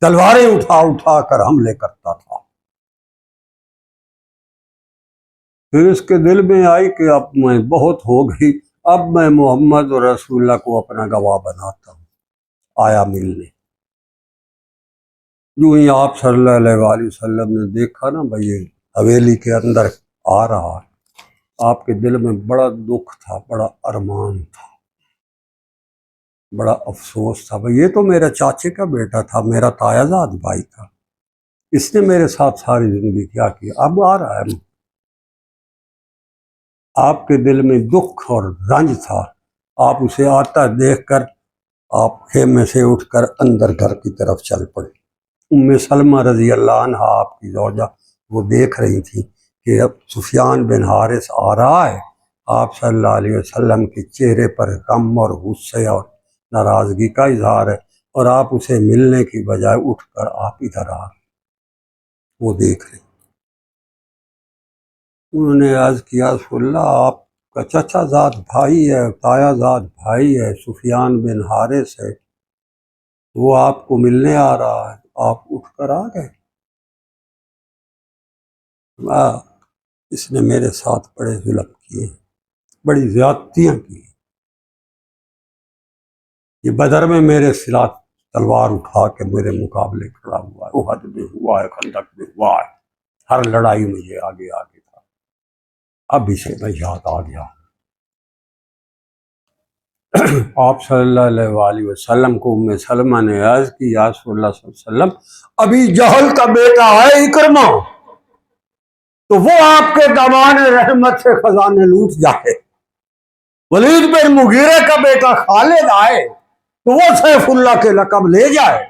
تلواریں اٹھا اٹھا کر حملے کرتا تھا، پھر اس کے دل میں آئی کہ اب میں بہت ہو گئی، اب میں محمد اور رسول اللہ کو اپنا گواہ بناتا ہوں، آیا ملنے، جو ہی آپ صلی اللہ علیہ وآلہ وسلم نے دیکھا نا بھائی یہ حویلی کے اندر آ رہا ہے، آپ کے دل میں بڑا دکھ تھا، بڑا ارمان تھا، بڑا افسوس تھا، بھائی یہ تو میرے چاچے کا بیٹا تھا، میرا تایا زاد بھائی تھا، اس نے میرے ساتھ ساری زندگی کیا کیا، اب آ رہا ہے۔ آپ کے دل میں دکھ اور رنج تھا، آپ اسے آتا دیکھ کر آپ خیمے سے اٹھ کر اندر گھر کی طرف چل پڑے۔ ام سلمہ رضی اللہ عنہا آپ کی زوجہ، وہ دیکھ رہی تھی کہ اب سفیان بن حارث آ رہا ہے، آپ صلی اللہ علیہ وسلم کے چہرے پر غم اور غصے اور ناراضگی کا اظہار ہے، اور آپ اسے ملنے کی بجائے اٹھ کر آپ ادھر آ رہے، وہ دیکھ رہے۔ انہوں نے عرض کیا رسول اللہ آپ کا چچا زاد بھائی ہے، تایا زاد بھائی ہے، سفیان بن حارث ہے، وہ آپ کو ملنے آ رہا ہے، آپ اٹھ کر آ گئے۔ اس نے میرے ساتھ بڑے ظلم کیے، بڑی زیادتیاں کی، یہ بدر میں میرے ساتھ تلوار اٹھا کے میرے مقابلے کھڑا ہوا ہے، احد میں ہوا ہے، خندق میں ہوا ہے، ہر لڑائی میں یہ آگے آگے تھا، اب اسے میں یاد آ گیا۔ آپ صلی اللہ علیہ وآلہ وسلم کو ام سلمہ نے عرض کی یا رسول اللہ صلی اللہ علیہ وسلم، ابھی جہل کا بیٹا ہے اکرمہ، تو وہ آپ کے دامان رحمت سے خزانے لوٹ جائے، ولید بن مغیرہ کا بیٹا خالد آئے تو وہ سیف اللہ کے لقب لے جائے،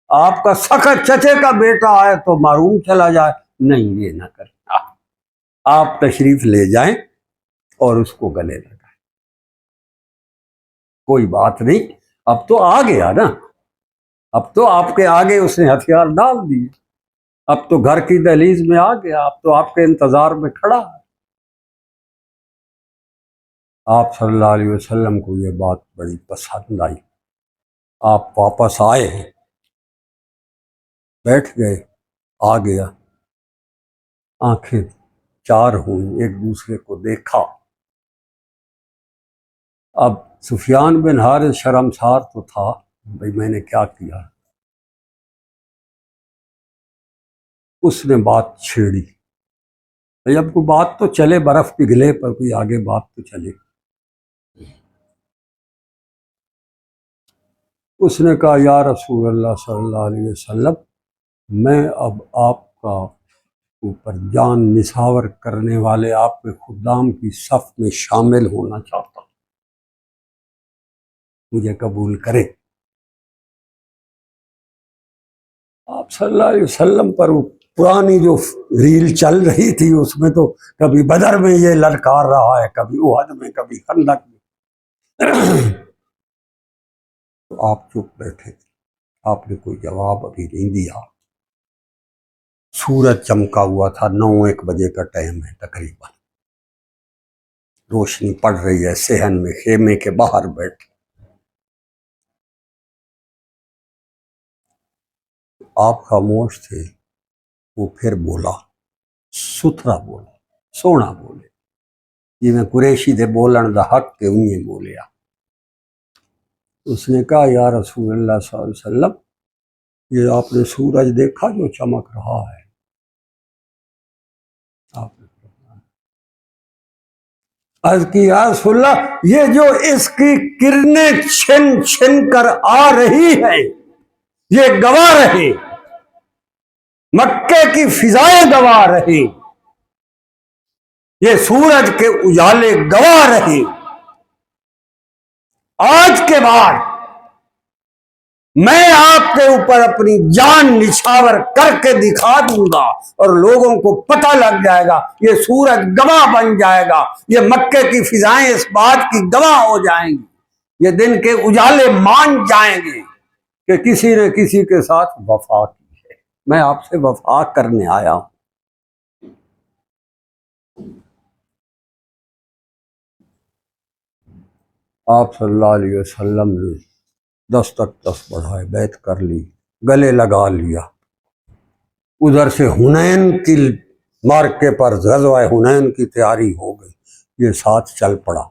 آپ کا سخت چچے کا بیٹا آئے تو معروم چلا جائے، نہیں یہ نہ کرنا، آپ تشریف لے جائیں اور اس کو گلے لگائیں، کوئی بات نہیں، اب تو آ گیا نا، اب تو آپ کے آگے اس نے ہتھیار ڈال دیے، اب تو گھر کی دہلیز میں آ گیا، اب تو آپ کے انتظار میں کھڑا ہے۔ آپ صلی اللہ علیہ وسلم کو یہ بات بڑی پسند آئی، آپ واپس آئے، بیٹھ گئے، آ گیا، آنکھیں چار ہوئیں، ایک دوسرے کو دیکھا، اب سفیان بن حارث شرمسار تو تھا، بھئی میں نے کیا کیا، اس نے بات چھیڑی، بھئی اب کوئی بات تو چلے، برف پگھلے پر کوئی آگے بات تو چلے، اس نے کہا یا رسول اللہ صلی اللہ علیہ وسلم میں اب آپ کا اوپر جان نثار کرنے والے آپ کے خدام کی صف میں شامل ہونا چاہتا ہوں، مجھے قبول کرے۔ آپ صلی اللہ علیہ وسلم پر پرانی جو ریل چل رہی تھی اس میں تو کبھی بدر میں یہ للکار رہا ہے، کبھی احد میں، کبھی خندق میں۔ تو آپ چپ بیٹھے تھے، آپ نے کوئی جواب ابھی نہیں دیا۔ سورج چمکا ہوا تھا، 9-1 بجے کا ٹائم ہے تقریباً، روشنی پڑ رہی ہے صحن میں، خیمے کے باہر بیٹھے۔ آپ خاموش تھے، وہ پھر بولا، ستھرا بولا، سونا بولے، جی میں قریشی دے بولن دا حق کے انہیں بولیا۔ اس نے کہا یا رسول اللہ صلی اللہ علیہ وسلم یہ آپ نے سورج دیکھا جو چمک رہا ہے؟ آپ نے عرض کی یا رسول اللہ یہ جو اس کی کرنیں چھن چھن کر آ رہی ہیں یہ گواہ رہے، مکے کی فضائیں گواہ رہے، یہ سورج کے اجالے گواہ رہے، آج کے بعد میں آپ کے اوپر اپنی جان نچھاور کر کے دکھا دوں گا اور لوگوں کو پتہ لگ جائے گا، یہ سورج گواہ بن جائے گا، یہ مکے کی فضائیں اس بات کی گواہ ہو جائیں گی، یہ دن کے اجالے مان جائیں گے کہ کسی نے کسی کے ساتھ وفا کی ہے، میں آپ سے وفا کرنے آیا ہوں۔ آپ صلی اللہ علیہ وسلم نے دس بڑھائے، بیعت کر لی، گلے لگا لیا۔ ادھر سے حنین کی مارکے پر غزوہ حنین کی تیاری ہو گئی، یہ ساتھ چل پڑا۔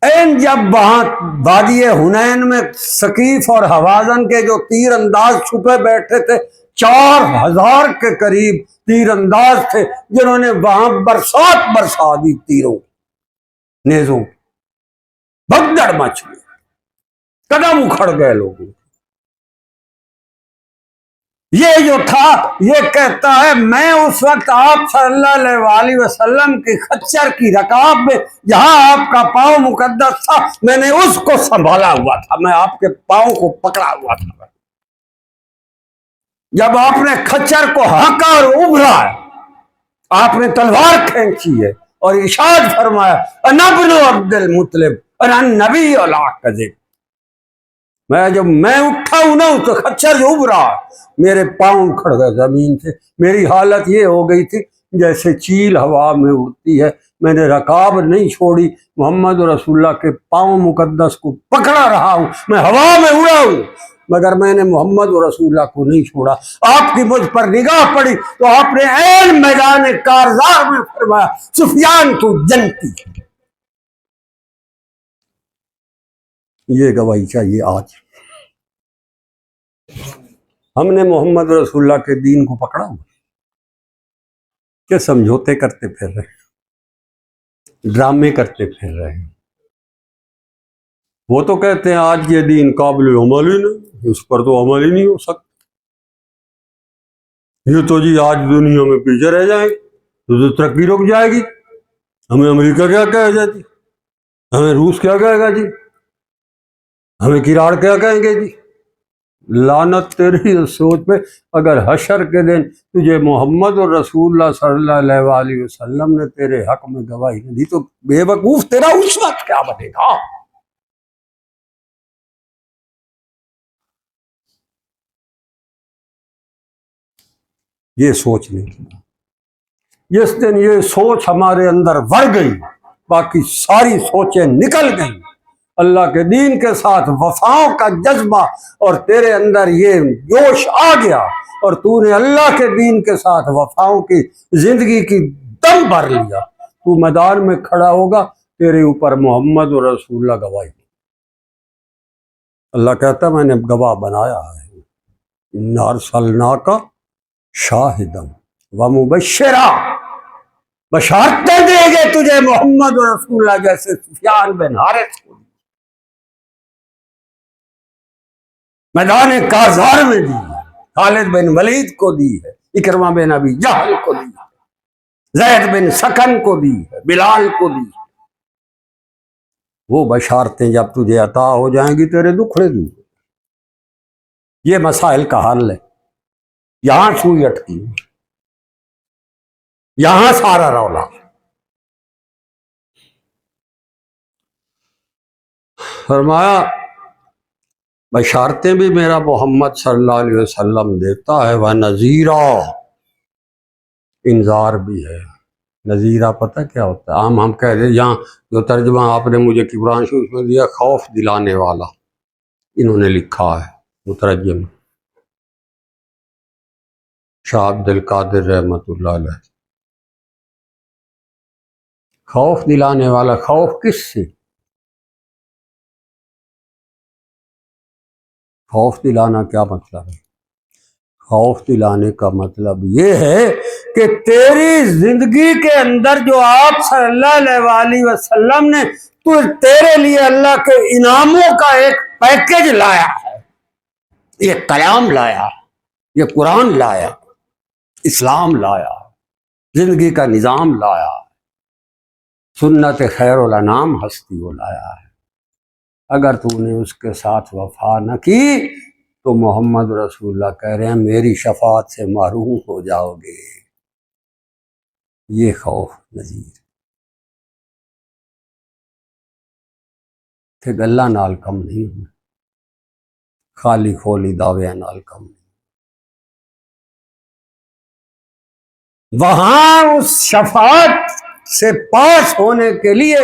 این جب وہاں وادی حنین میں ثقیف اور حوازن کے جو تیر انداز چھپے بیٹھے تھے، 4000 کے قریب تیر انداز تھے جنہوں نے وہاں برسات برسا دی تیروں نیزوں، بھگدڑ مچ گئی، قدم اکھڑ گئے لوگوں۔ یہ جو تھا یہ کہتا ہے میں اس وقت آپ صلی اللہ علیہ وسلم کی خچر کی رکاب میں جہاں آپ کا پاؤں مقدس تھا میں نے اس کو سنبھالا ہوا تھا، میں آپ کے پاؤں کو پکڑا ہوا تھا۔ جب آپ نے خچر کو ہانکا اور ابھرا، آپ نے تلوار کھینچی ہے اور ارشاد فرمایا انا ابن عبد المطلب انا نبی لا کذب، جب میں اٹھا ہوں نا تو خچر جو ابھرا میرے پاؤں کھڑ گئے زمین سے، میری حالت یہ ہو گئی تھی جیسے چیل ہوا میں اڑتی ہے، میں نے رکاب نہیں چھوڑی، محمد رسول اللہ کے پاؤں مقدس کو پکڑا رہا ہوں، میں ہوا میں اڑا ہوں مگر میں نے محمد رسول اللہ کو نہیں چھوڑا۔ آپ کی مجھ پر نگاہ پڑی تو آپ نے عین میدان کارزار میں فرمایا سفیان تو جنتی ہے۔ یہ گواہی چاہیے آج۔ ہم نے محمد رسول اللہ کے دین کو پکڑا ہوا کہ سمجھوتے کرتے پھر رہے ہیں، ڈرامے کرتے پھر رہے ہیں۔ وہ تو کہتے ہیں آج یہ دین قابل عمل ہی نہیں، اس پر تو عمل ہی نہیں ہو سکتا، یہ تو جی آج دنیا میں پیچھے رہ جائیں گے تو ترقی رک جائے گی، ہمیں امریکہ کیا کہے گا جی، ہمیں روس کیا کہے گا جی، ہمیں کراڑ کیا کہیں گے جی۔ لعنت تیری سوچ پہ، اگر حشر کے دن تجھے محمد اور رسول اللہ صلی اللہ علیہ وسلم نے تیرے حق میں گواہی نہیں دی تو بے وقوف تیرا اس وقت کیا بنے گا؟ یہ سوچ نہیں کی، جس دن یہ سوچ ہمارے اندر بڑھ گئی باقی ساری سوچیں نکل گئیں، اللہ کے دین کے ساتھ وفاؤں کا جذبہ اور تیرے اندر یہ جوش آ گیا اور تو نے اللہ کے دین کے ساتھ وفاؤں کی زندگی کی دم بھر لیا، تو میدان میں کھڑا ہوگا، تیرے اوپر محمد اور رسول اللہ گواہی۔ اللہ کہتا میں نے گواہ بنایا ہے، اِنَّا أَرْسَلْنَاكَ شَاهِدًا وَمُبَشِّرًا، بشارتیں دیں گے تجھے محمد اور رسول اللہ جیسے سفیان بن حارث کو۔ میدان کارزار میں دی ہے، خالد بن ولید کو دی ہے، اکرمہ بن ابی جہل کو دی ہے، زید بن سکن کو دی ہے، بلال کو دی ہے۔ وہ بشارتیں جب تجھے عطا ہو جائیں گی تیرے دکھڑے دوں۔ یہ مسائل کا حل ہے، یہاں سوئی اٹکی، یہاں سارا رولا۔ فرمایا بشارتیں بھی میرا محمد صلی اللہ علیہ وسلم دیتا ہے، وہ نذیرہ، انذار بھی ہے۔ نذیرہ پتہ کیا ہوتا ہے؟ عام ہم کہہ دیں، یہاں جو ترجمہ آپ نے مجھے قرآن شریف میں دیا، خوف دلانے والا، انہوں نے لکھا ہے مترجم شاہ عبد القادر رحمۃ اللہ علیہ۔ خوف دلانے والا، خوف کس سے؟ خوف دلانا کیا مطلب ہے؟ خوف دلانے کا مطلب یہ ہے کہ تیری زندگی کے اندر جو آپ صلی اللہ علیہ وسلم نے تیرے لیے اللہ کے انعاموں کا ایک پیکج لایا ہے، یہ کلام لایا، یہ قرآن لایا، اسلام لایا، زندگی کا نظام لایا، سنت خیر الانام ہستی وہ لایا ہے۔ اگر تو نے اس کے ساتھ وفا نہ کی تو محمد رسول اللہ کہہ رہے ہیں میری شفاعت سے محروم ہو جاؤ گے۔ یہ خوف نذیر کہ گلہ نال کم نہیں ہونا، خالی خولی دعوے نال کم نہیں۔ وہاں اس شفاعت سے پاس ہونے کے لیے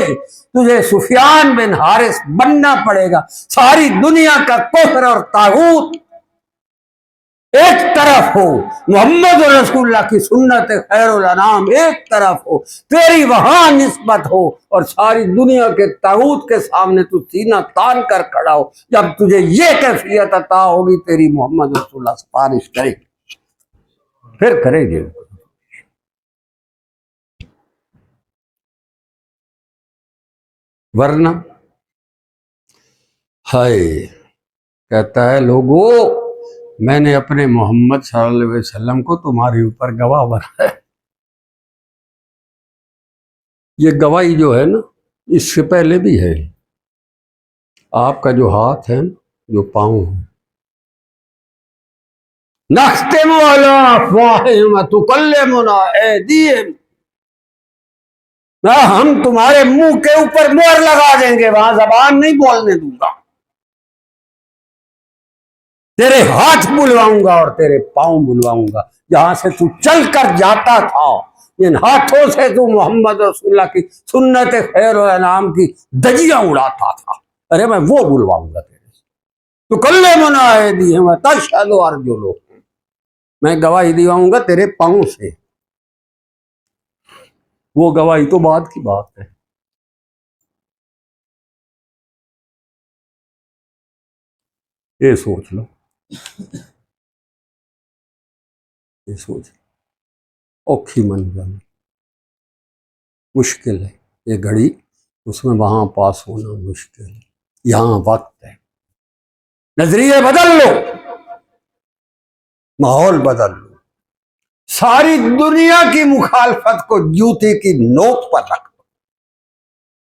تجھے سفیان بن حارث بننا پڑے گا۔ ساری دنیا کا کفر اور طاغوت ایک طرف ہو، محمد رسول اللہ کی سنت خیر الانام ایک طرف ہو، تیری وہاں نسبت ہو، اور ساری دنیا کے طاغوت کے سامنے تو سینہ تان کر کھڑا ہو۔ جب تجھے یہ کیفیت عطا ہوگی، تیری محمد رسول اللہ سفارش کرے، پھر کرے گے۔ ورنہ ہائے، کہتا ہے لوگو میں نے اپنے محمد صلی اللہ علیہ وسلم کو تمہارے اوپر گواہ بنایا۔ یہ گواہی جو ہے نا، اس سے پہلے بھی ہے۔ آپ کا جو ہاتھ ہے، جو پاؤں ہے، نختم علی افواہہم وتکلمنا ایدیہم، ہم تمہارے منہ کے اوپر مہر لگا دیں گے، وہاں زبان نہیں بولنے دوں گا، تیرے ہاتھ بلواؤں گا اور تیرے پاؤں بلواؤں گا۔ جہاں سے تو چل کر جاتا تھا، ان ہاتھوں سے تو محمد رسول اللہ کی سنت خیر و انعام کی دجیاں اڑاتا تھا، ارے میں وہ بلواؤں گا تیرے سے۔ تکلمنا ایدیہم وتشہد ارجلہم، میں گواہی دلاؤں گا تیرے پاؤں سے۔ وہ گواہی تو بعد کی بات ہے۔ یہ سوچ لو، یہ سوچ لو، اوکھی منزل، مشکل ہے یہ گھڑی، اس میں وہاں پاس ہونا مشکل ہے، یہاں وقت ہے۔ نظریے بدل لو، ماحول بدل لو، ساری دنیا کی مخالفت کو جوتے کی نوک پر رکھ دو،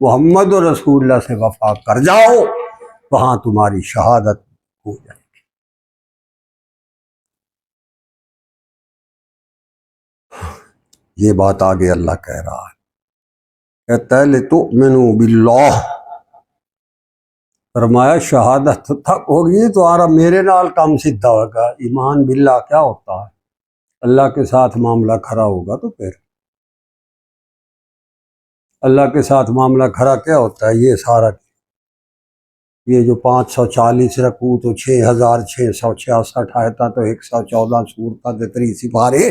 محمد رسول اللہ سے وفا کر جاؤ، وہاں تمہاری شہادت ہو جائے گی۔ یہ بات آگے اللہ کہہ رہا ہے، کہتا ہے لِتُؤْمِنُوا بِاللَّهِ، فرمایا شہادت تک ہوگی تو آرہ میرے نال کام سیدھا ہوگا۔ ایمان باللہ کیا ہوتا ہے؟ اللہ کے ساتھ معاملہ کھڑا ہوگا تو پھر اللہ کے ساتھ معاملہ کھڑا کیا ہوتا ہے؟ یہ سارا، یہ جو 540 رکوع تو 6666 آیتہ تو 114 سورتہ تے 3 سپارے،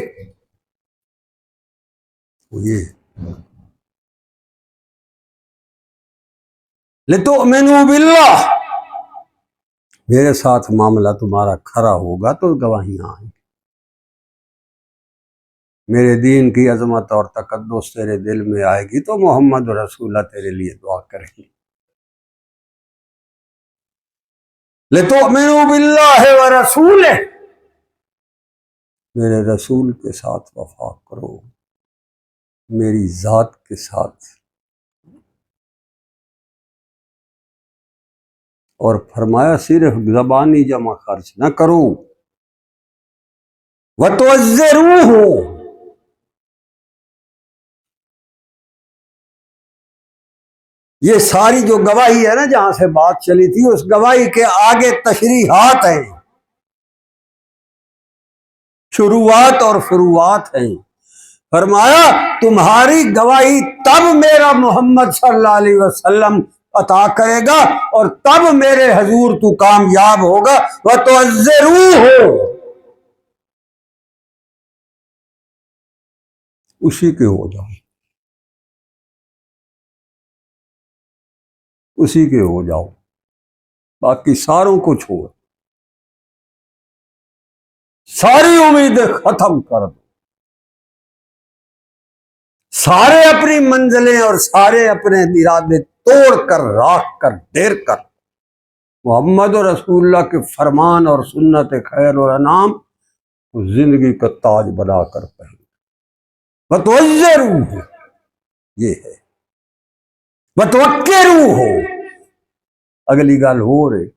یہ لِتُؤْمِنُوا بِاللَّهِ، میرے ساتھ معاملہ تمہارا کھڑا ہوگا تو گواہیاں آئیں گی، میرے دین کی عظمت اور تقدس تیرے دل میں آئے گی تو محمد رسول اللہ تیرے لیے دعا کریں گے۔ لِتُؤْمِنُوا بِاللَّهِ وَرَسُولِهِ، میرے رسول کے ساتھ وفا کرو، میری ذات کے ساتھ۔ اور فرمایا صرف زبانی جمع خرچ نہ کرو، وَتُعَزِّرُوهُ، یہ ساری جو گواہی ہے نا جہاں سے بات چلی تھی، اس گواہی کے آگے تشریحات ہیں، شروعات اور فروعات ہیں۔ فرمایا تمہاری گواہی تب میرا محمد صلی اللہ علیہ وسلم عطا کرے گا اور تب میرے حضور تو کامیاب ہوگا۔ وَتُعَزِّرُوهُ، اسی کے ہو جاؤ، اسی کے ہو جاؤ، باقی ساروں کو چھوڑ، ساری امیدیں ختم کر دو، سارے اپنی منزلیں اور سارے اپنے ارادے توڑ کر، راکھ کر، ڈھیر کر محمد اور رسول اللہ کے فرمان اور سنت خیر اور انعام کو زندگی کا تاج بنا کر پہن۔ وَتُعَزِّرُوهُ، یہ ہے۔ وَتُوَقِّرُوهُ، اگلی گل ہو رہی،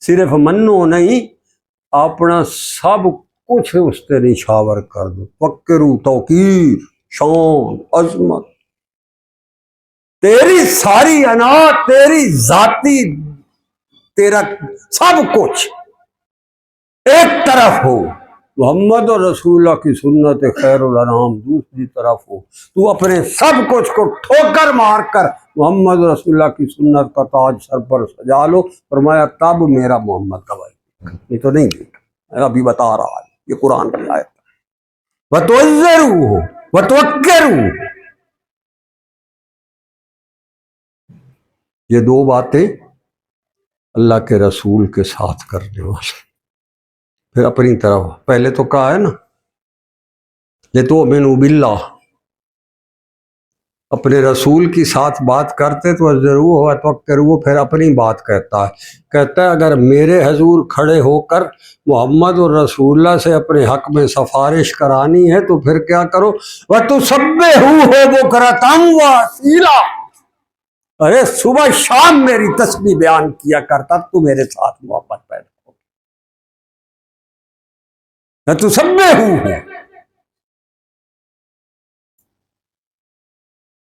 صرف منو نہیں، اپنا سب کچھ اس تے نشاور کر دو۔ وَقِّرُو، توقیر، شان، عظمت، تیری ساری انا، تیری ذاتی، تیرا سب کچھ ایک طرف ہو، محمد اور رسول اللہ کی سنت خیر الانام دوسری طرف ہو، تو اپنے سب کچھ کو ٹھوکر مار کر محمد رسول اللہ کی سنت کا تاج سر پر سجا لو۔ فرمایا تب میرا محمد گواہی، نہیں تو نہیں دے گا۔ ابھی بتا رہا ہے، یہ قرآن کی آیت ہے۔ وَتُعَزِّرُوهُ وَتُوَقِّرُوهُ، یہ دو باتیں اللہ کے رسول کے ساتھ کرنے والے، پھر اپنی طرف پہلے تو کہا ہے نا لِتُؤْمِنُوا بِاللَّهِ، اپنے رسول کی ساتھ بات کرتے تو ضرور ہوا تو پھر اپنی بات کہتا ہے اگر میرے حضور کھڑے ہو کر محمد اور رسول اللہ سے اپنے حق میں سفارش کرانی ہے تو پھر کیا کرو، وَتُسَبِّحُوهُ بُكْرَةً وَأَصِيلًا، ارے صبح شام میری تسبیح بیان کیا کرتا تو میرے ساتھ محبت پیدا ہو۔ وَتُسَبِّحُوهُ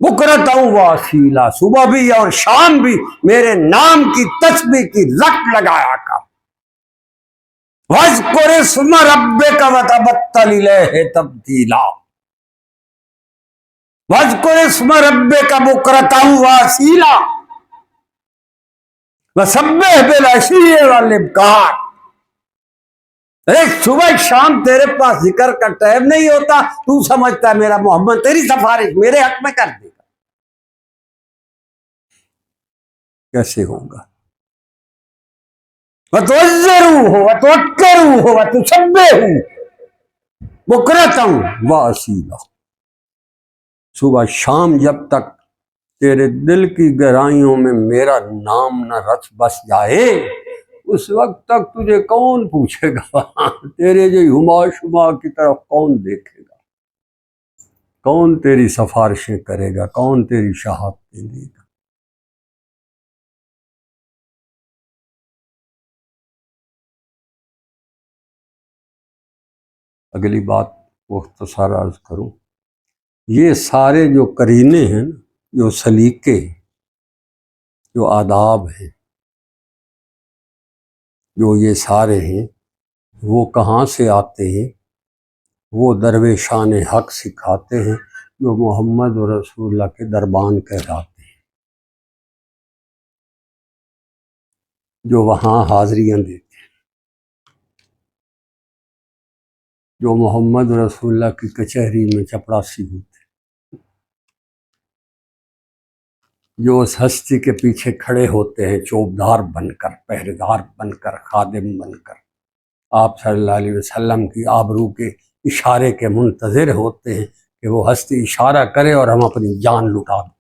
بُكْرَةً وَأَصِيلًا، صبح بھی اور شام بھی میرے نام کی تسبیح کی رٹ لگایا کر۔ وَاذْكُرِ اسْمَ رَبِّكَ وَتَبَتَّلْ إِلَيْهِ تَبْتِيلًا، وَاذْكُرِ اسْمَ رَبِّكَ بُكْرَةً وَأَصِيلًا وَسَبِّحْ بِالْعَشِيِّ وَالْإِبْكَارِ، ارے صبح شام تیرے پاس ذکر کا ٹائم نہیں ہوتا، تو سمجھتا ہے میرا محمد تیری سفارش میرے حق میں کر دے گا، کیسے ہوگا؟ وَتُعَزِّرُوهُ وَتُوَقِّرُوهُ وَتُسَبِّحُوهُ بُكْرَةً وَأَصِيلًا، صبح شام جب تک تیرے دل کی گہرائیوں میں میرا نام نہ رچ بس جائے اس وقت تک تجھے کون پوچھے گا، تیرے جو ہما شما کی طرف کون دیکھے گا، کون تیری سفارشیں کرے گا، کون تیری شہادتیں دے گا۔ اگلی بات مختصر عرض کروں، یہ سارے جو کرینے ہیں، جو سلیقے، جو آداب ہیں، جو یہ سارے ہیں، وہ کہاں سے آتے ہیں؟ وہ درویشان حق سکھاتے ہیں جو محمد و رسول اللہ کے دربان کہلاتے ہیں، جو وہاں حاضریاں دیتے ہیں، جو محمد و رسول اللہ کی کچہری میں چپڑاسی ہوتے ہیں، جو اس ہستی کے پیچھے کھڑے ہوتے ہیں چوبدار بن کر، پہرےدار بن کر، خادم بن کر، آپ صلی اللہ علیہ وسلم کی آبرو کے اشارے کے منتظر ہوتے ہیں کہ وہ ہستی اشارہ کرے اور ہم اپنی جان لٹا دیں۔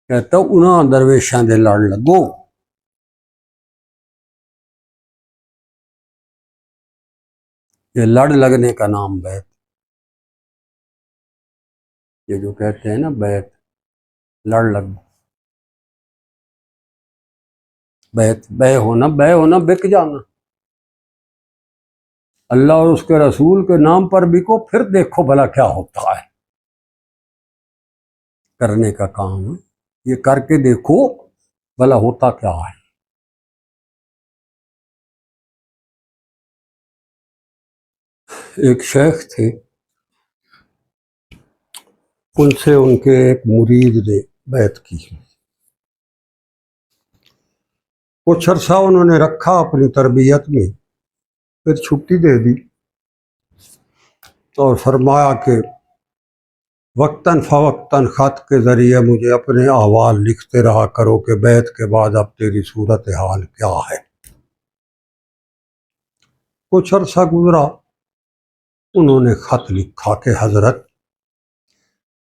کہتا انہاں درویشاں دے لڑ لگو یہ لڑ لگنے کا نام بیعت، یہ جو کہتے ہیں نا بیعت، لڑ لگ، بیعت بے ہونا بک جانا، اللہ اور اس کے رسول کے نام پر بکو، پھر دیکھو بھلا کیا ہوتا ہے۔ کرنے کا کام ہے، یہ کر کے دیکھو بھلا ہوتا کیا ہے۔ ایک شیخ تھے، ان سے ان کے ایک مرید نے بیعت کی، کچھ عرصہ انہوں نے رکھا اپنی تربیت میں، پھر چھٹی دے دی اور فرمایا کہ وقتاً فوقتاً خط کے ذریعے مجھے اپنے احوال لکھتے رہا کرو کہ بیعت کے بعد اب تیری صورتحال کیا ہے۔ کچھ عرصہ گزرا، انہوں نے خط لکھا کہ حضرت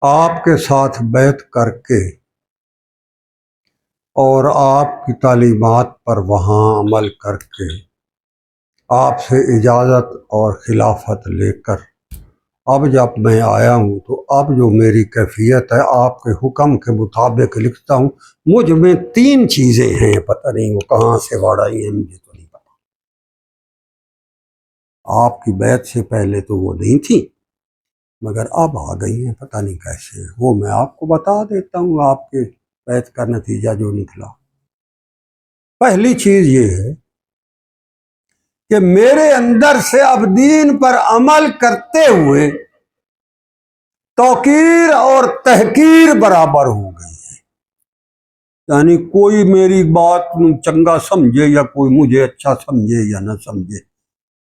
آپ کے ساتھ بیعت کر کے اور آپ کی تعلیمات پر وہاں عمل کر کے آپ سے اجازت اور خلافت لے کر اب جب میں آیا ہوں تو اب جو میری کیفیت ہے آپ کے حکم کے مطابق لکھتا ہوں۔ مجھ میں 3 چیزیں ہیں، پتہ نہیں وہ کہاں سے واڑائی ہیں، مجھے تو نہیں پتا۔ آپ کی بیعت سے پہلے تو وہ نہیں تھی، مگر اب آ گئی ہیں، پتہ نہیں کیسے، وہ میں آپ کو بتا دیتا ہوں آپ کے بیعت کا نتیجہ جو نکلا۔ پہلی چیز یہ ہے کہ میرے اندر سے اب دین پر عمل کرتے ہوئے توقیر اور تحقیر برابر ہو گئی ہے، یعنی کوئی میری بات چنگا سمجھے یا کوئی مجھے اچھا سمجھے یا نہ سمجھے،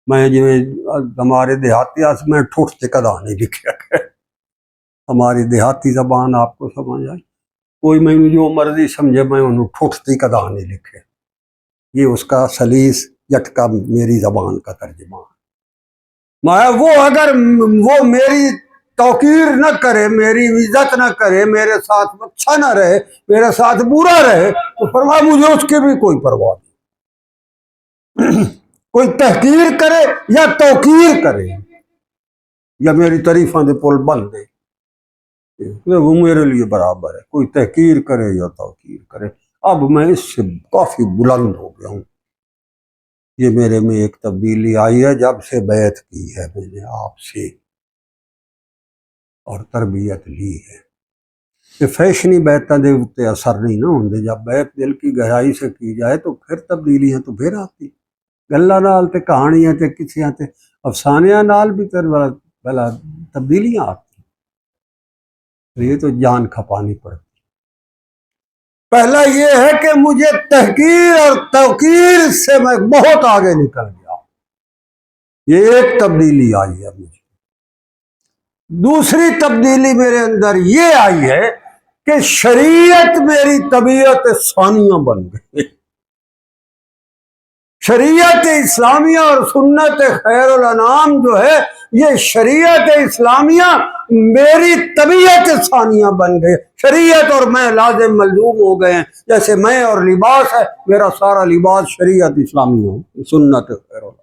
میں جو ہمارے دیہاتی میں ٹھوٹ سے کدا نہیں لکھا ہے، ہماری دیہاتی زبان آپ کو سمجھ آئی، کوئی میں جو مرضی سمجھے میں انہوں ٹھوٹتی کدا نہیں لکھے، یہ اس کا سلیس یٹکا میری زبان کا ترجمہ ہے۔ میں وہ اگر وہ میری توقیر نہ کرے، میری عزت نہ کرے، میرے ساتھ اچھا نہ رہے، میرے ساتھ برا رہے، تو فرمایا مجھے اس کی بھی کوئی پرواہ نہیں، کوئی تحقیر کرے یا توقیر کرے یا میری تعریفاں دے پل بن دے، وہ میرے لیے برابر ہے، کوئی تحقیر کرے یا توقیر کرے۔ اب میں اس سے کافی بلند ہو گیا ہوں، یہ میرے میں ایک تبدیلی آئی ہے جب سے بیعت کی ہے میں نے آپ سے اور تربیت لی ہے۔ کہ فیشنی بیعتاں دے اتے اثر نہیں نہ ہوندے، جب بیعت دل کی گہرائی سے کی جائے تو پھر تبدیلیاں تو پھر آتی، گلاں نال تے کہانیاں تے کسیاں تے افسانیاں نال بھی بلا تبدیلیاں آتی، یہ تو جان کھپانی پڑتی۔ پہلا یہ ہے کہ مجھے تحقیر اور توقیر سے میں بہت آگے نکل گیا، یہ ایک تبدیلی آئی ہے مجھے۔ دوسری تبدیلی میرے اندر یہ آئی ہے کہ شریعت میری طبیعت ثانیہ بن گئی، شریعت اسلامیہ اور سنت خیر الانام جو ہے، یہ شریعت اسلامیہ میری طبیعت ثانیہ بن گئی، شریعت اور میں لازم ملزوم ہو گئے ہیں، جیسے میں اور لباس ہے، میرا سارا لباس شریعت اسلامی ہو، سنت خیر الانام۔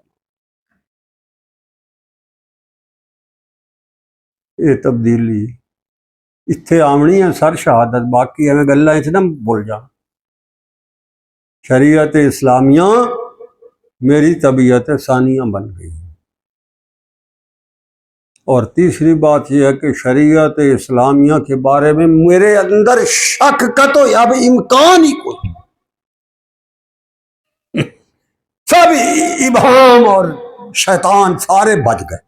یہ تبدیلی اتنے آمنی ہے سر شہادت، باقی ہمیں گلہ نہ بول جا۔ شریعت اسلامیہ میری طبیعت ثانیہ بن گئی، اور تیسری بات یہ ہے کہ شریعت اسلامیہ کے بارے میں میرے اندر شک کا تو اب امکان ہی کوئی، سب ابہام اور شیطان سارے بچ گئے۔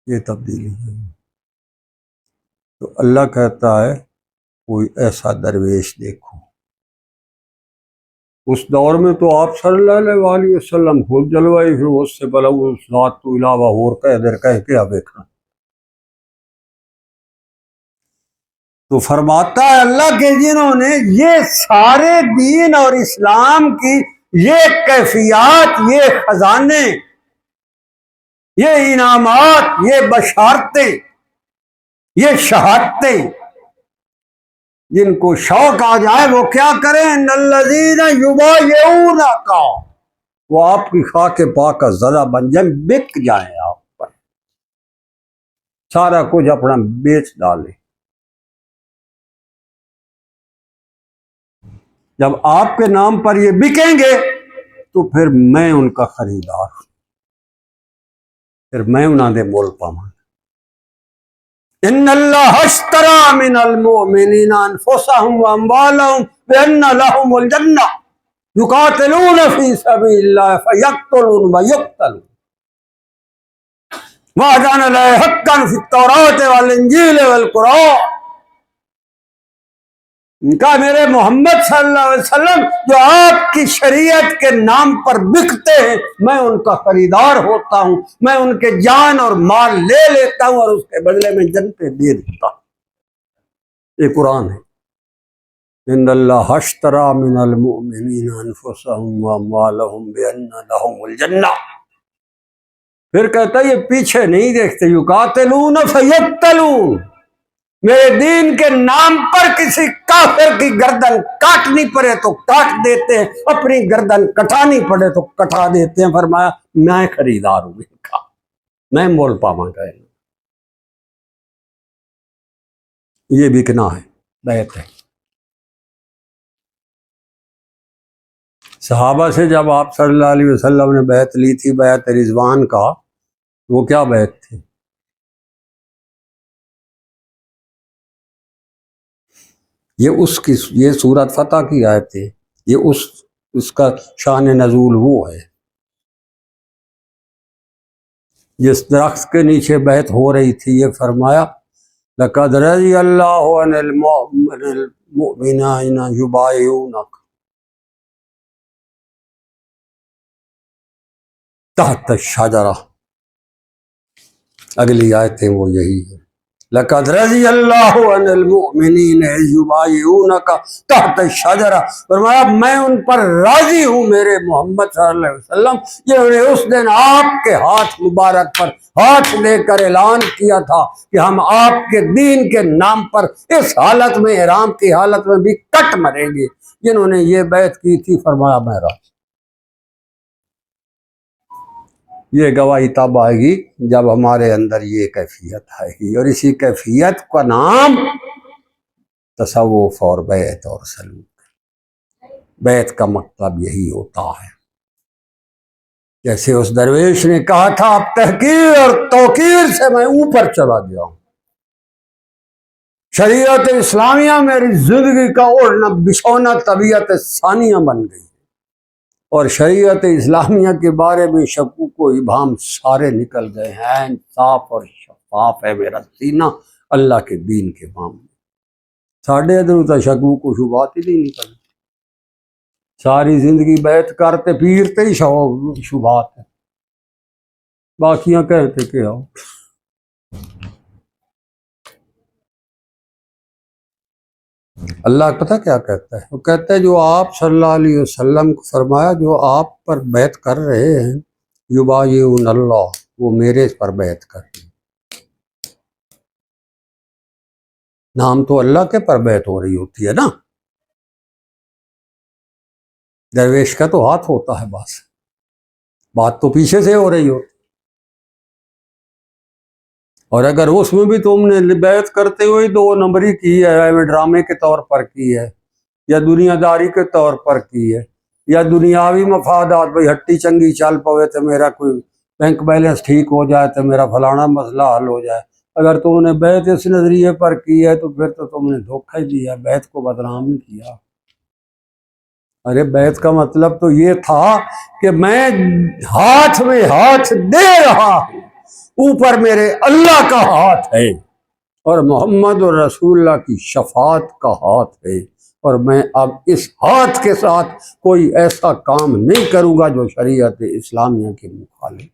یہ تبدیلی ہے، تو اللہ کہتا ہے کوئی ایسا درویش دیکھو، اس دور میں تو آپ صلی اللہ علیہ وسلم خود جلوائی، پھر اس سے بلا اس ذات تو علاوہ اور کہہ دیر کہہ کے اب دیکھنا، تو فرماتا ہے اللہ کے جنہوں نے یہ سارے دین اور اسلام کی یہ کیفیات، یہ خزانے، یہ انعامات، یہ بشارتیں، یہ شہادتیں جن کو شوق آ جائے وہ کیا کریں؟ ان الذین یبایعونک، وہ آپ کی خاک پاک زدہ بن جائیں، بک جائیں آپ پر، سارا کچھ اپنا بیچ ڈالیں۔ جب آپ کے نام پر یہ بکیں گے تو پھر میں ان کا خریدار ہوں، پھر میں انہاں دے مول پاواں۔ ان اللہ اشترى من المؤمنین انفسهم واموالهم بان لهم الجنہ یقاتلون فی سبیل اللہ فیقتلون ویقتلون وعدا علیہ حقا فی التوراۃ والانجیل والقرآن۔ کہا میرے محمد صلی اللہ علیہ وسلم جو آپ کی شریعت کے نام پر بکتے ہیں میں ان کا خریدار ہوتا ہوں، میں ان کے جان اور مال لے لیتا ہوں اور اس کے بدلے میں جنتیں دے دیتا ہوں۔ یہ قرآن ہے۔ ان اللہ اشتری من المؤمنین انفسهم واموالهم بان لهم الجنہ۔ پھر کہتا ہے یہ پیچھے نہیں دیکھتے، یقاتلون فیقتلون، میرے دین کے نام پر کسی کافر کی گردن کاٹنی پڑے تو کاٹ دیتے ہیں، اپنی گردن کٹانی پڑے تو کٹا دیتے ہیں۔ فرمایا میں خریدار ہوں ان کا، میں مول پاواں گا۔ یہ بکنا ہے، بیعت ہے۔ صحابہ سے جب آپ صلی اللہ علیہ وسلم نے بیعت لی تھی، بیعت رضوان کا، وہ کیا بیعت تھی؟ یہ سورت فتح کی آیت ہے، یہ اس کا شان نزول وہ ہے۔ جس درخت کے نیچے بیعت ہو رہی تھی یہ فرمایا لقد رضی اللہ عن المؤمنین یبایعونک تحت الشجرہ۔ اگلی آیتیں وہ یہی ہے، لقد رضی اللہ عن المؤمنین یبایعونک تحت الشجرہ۔ فرمایا میں ان پر راضی ہوں میرے محمد صلی اللہ علیہ وسلم جنہوں نے اس دن آپ کے ہاتھ مبارک پر ہاتھ لے کر اعلان کیا تھا کہ ہم آپ کے دین کے نام پر اس حالت میں، احرام کی حالت میں بھی کٹ مریں گے۔ جنہوں نے یہ بیعت کی تھی فرمایا میں راضی۔ یہ گواہی تب آئے گی جب ہمارے اندر یہ کیفیت آئے گی، اور اسی کیفیت کا نام تصوف اور بیعت اور سلوک۔ بیعت کا مطلب یہی ہوتا ہے، جیسے اس درویش نے کہا تھا اب تحقیر اور توقیر سے میں اوپر چلا گیا ہوں، شریعت اسلامیہ میری زندگی کا اوڑھنا بچھونا طبیعت ثانیہ بن گئی، اور شریعت اسلامیہ کے بارے میں شکوک و ابہام سارے نکل گئے ہیں۔ صاف اور شفاف ہے میرا سینہ اللہ کے دین کے معاملے۔ ساڑھے ادھر تو شکوک و شبہات ہی نہیں نکل، ساری زندگی بیعت کرتے پھرتے ہی شبہات ہے، باقیاں کہتے کہ آؤ۔ اللہ پتہ کیا کہتا ہے؟ وہ کہتا ہے جو آپ صلی اللہ علیہ وسلم کو فرمایا جو آپ پر بیعت کر رہے ہیں یبایعون اللہ، وہ میرے پر بیعت کر رہے ہیں۔ نام تو اللہ کے پر بیعت ہو رہی ہوتی ہے نا، درویش کا تو ہاتھ ہوتا ہے، بس بات تو پیچھے سے ہو رہی ہوتی۔ اور اگر اس میں بھی تم نے بیعت کرتے ہوئے 2 نمبری کی ہے، ڈرامے کے طور پر کی ہے، یا دنیا داری کے طور پر کی ہے، یا دنیاوی مفادات، بھئی ہٹی چنگی چل پوے تو میرا کوئی بینک بیلنس ٹھیک ہو جائے تو میرا فلانا مسئلہ حل ہو جائے، اگر تم نے بیعت اس نظریے پر کی ہے تو پھر تو تم نے دھوکہ ہی دیا، بیعت کو بدنام ہی کیا۔ ارے بیعت کا مطلب تو یہ تھا کہ میں ہاتھ میں ہاتھ دے رہا ہوں، اوپر میرے اللہ کا ہاتھ ہے اور محمد رسول اللہ کی شفاعت کا ہاتھ ہے، اور میں اب اس ہاتھ کے ساتھ کوئی ایسا کام نہیں کروں گا جو شریعت اسلامیہ کے مخالف۔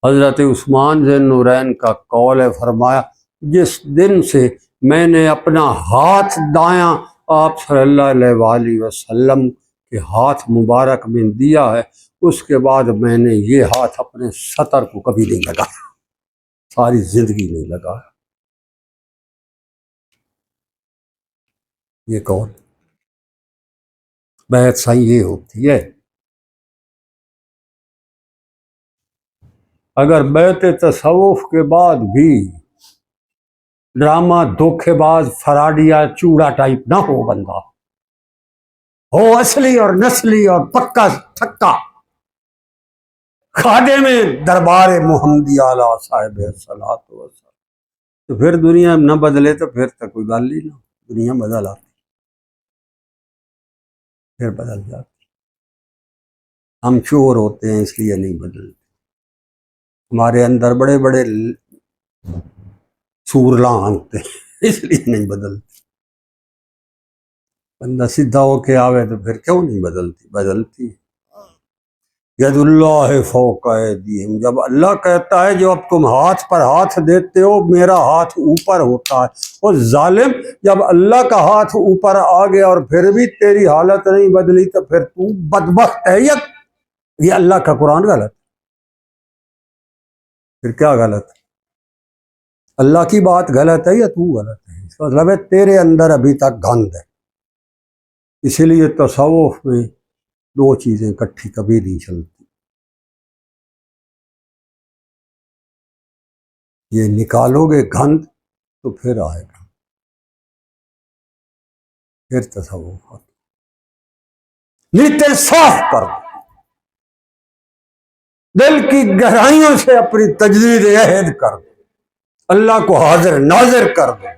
حضرت عثمان ذی النورین کا قول ہے، فرمایا جس دن سے میں نے اپنا ہاتھ دایاں آپ صلی اللہ علیہ وآلہ وسلم کے ہاتھ مبارک میں دیا ہے، اس کے بعد میں نے یہ ہاتھ اپنے سطر کو کبھی نہیں لگایا، ساری زندگی نہیں لگایا۔ یہ کون؟ بیعت صحیح یہ ہوتی ہے، اگر بیعت تصوف کے بعد بھی ڈرامہ دھوکے باز فراڈیا چوڑا ٹائپ نہ ہو، بندہ ہو اصلی اور نسلی اور پکا تھکا خادم میں دربار محمدی اعلیٰ صاحب صلاۃ وسلام، تو پھر دنیا نہ بدلے تو پھر تو کوئی گل ہی نہ، دنیا بدل آتی، پھر بدل جاتی۔ ہم چور ہوتے ہیں اس لیے نہیں بدلتے، ہمارے اندر بڑے بڑے سورلاں ہوتے ہیں اس لیے نہیں بدلتے۔ بندہ سیدھا ہو کے آوے تو پھر کیوں نہیں بدلتی۔ ید اللہ فوق ایدیہم، جب اللہ کہتا ہے جو اب تم ہاتھ پر ہاتھ دیتے ہو میرا ہاتھ اوپر ہوتا ہے، اور ظالم جب اللہ کا ہاتھ اوپر آ گیا اور پھر بھی تیری حالت نہیں بدلی تو پھر تو بدبخت ہے۔ یہ اللہ کا قرآن غلط، پھر کیا غلط؟ اللہ کی بات غلط ہے یا تو غلط ہے؟ اس کا مطلب ہے تیرے اندر ابھی تک گند ہے۔ اسی لیے تصوف میں دو چیزیں اکٹھی کبھی نہیں چلتی، یہ نکالو گے گند تو پھر آئے گا، پھر تصوف آتا۔ نیت صاف کر دو، دل کی گہرائیوں سے اپنی تجدید عہد کر دو، اللہ کو حاضر ناظر کر دو،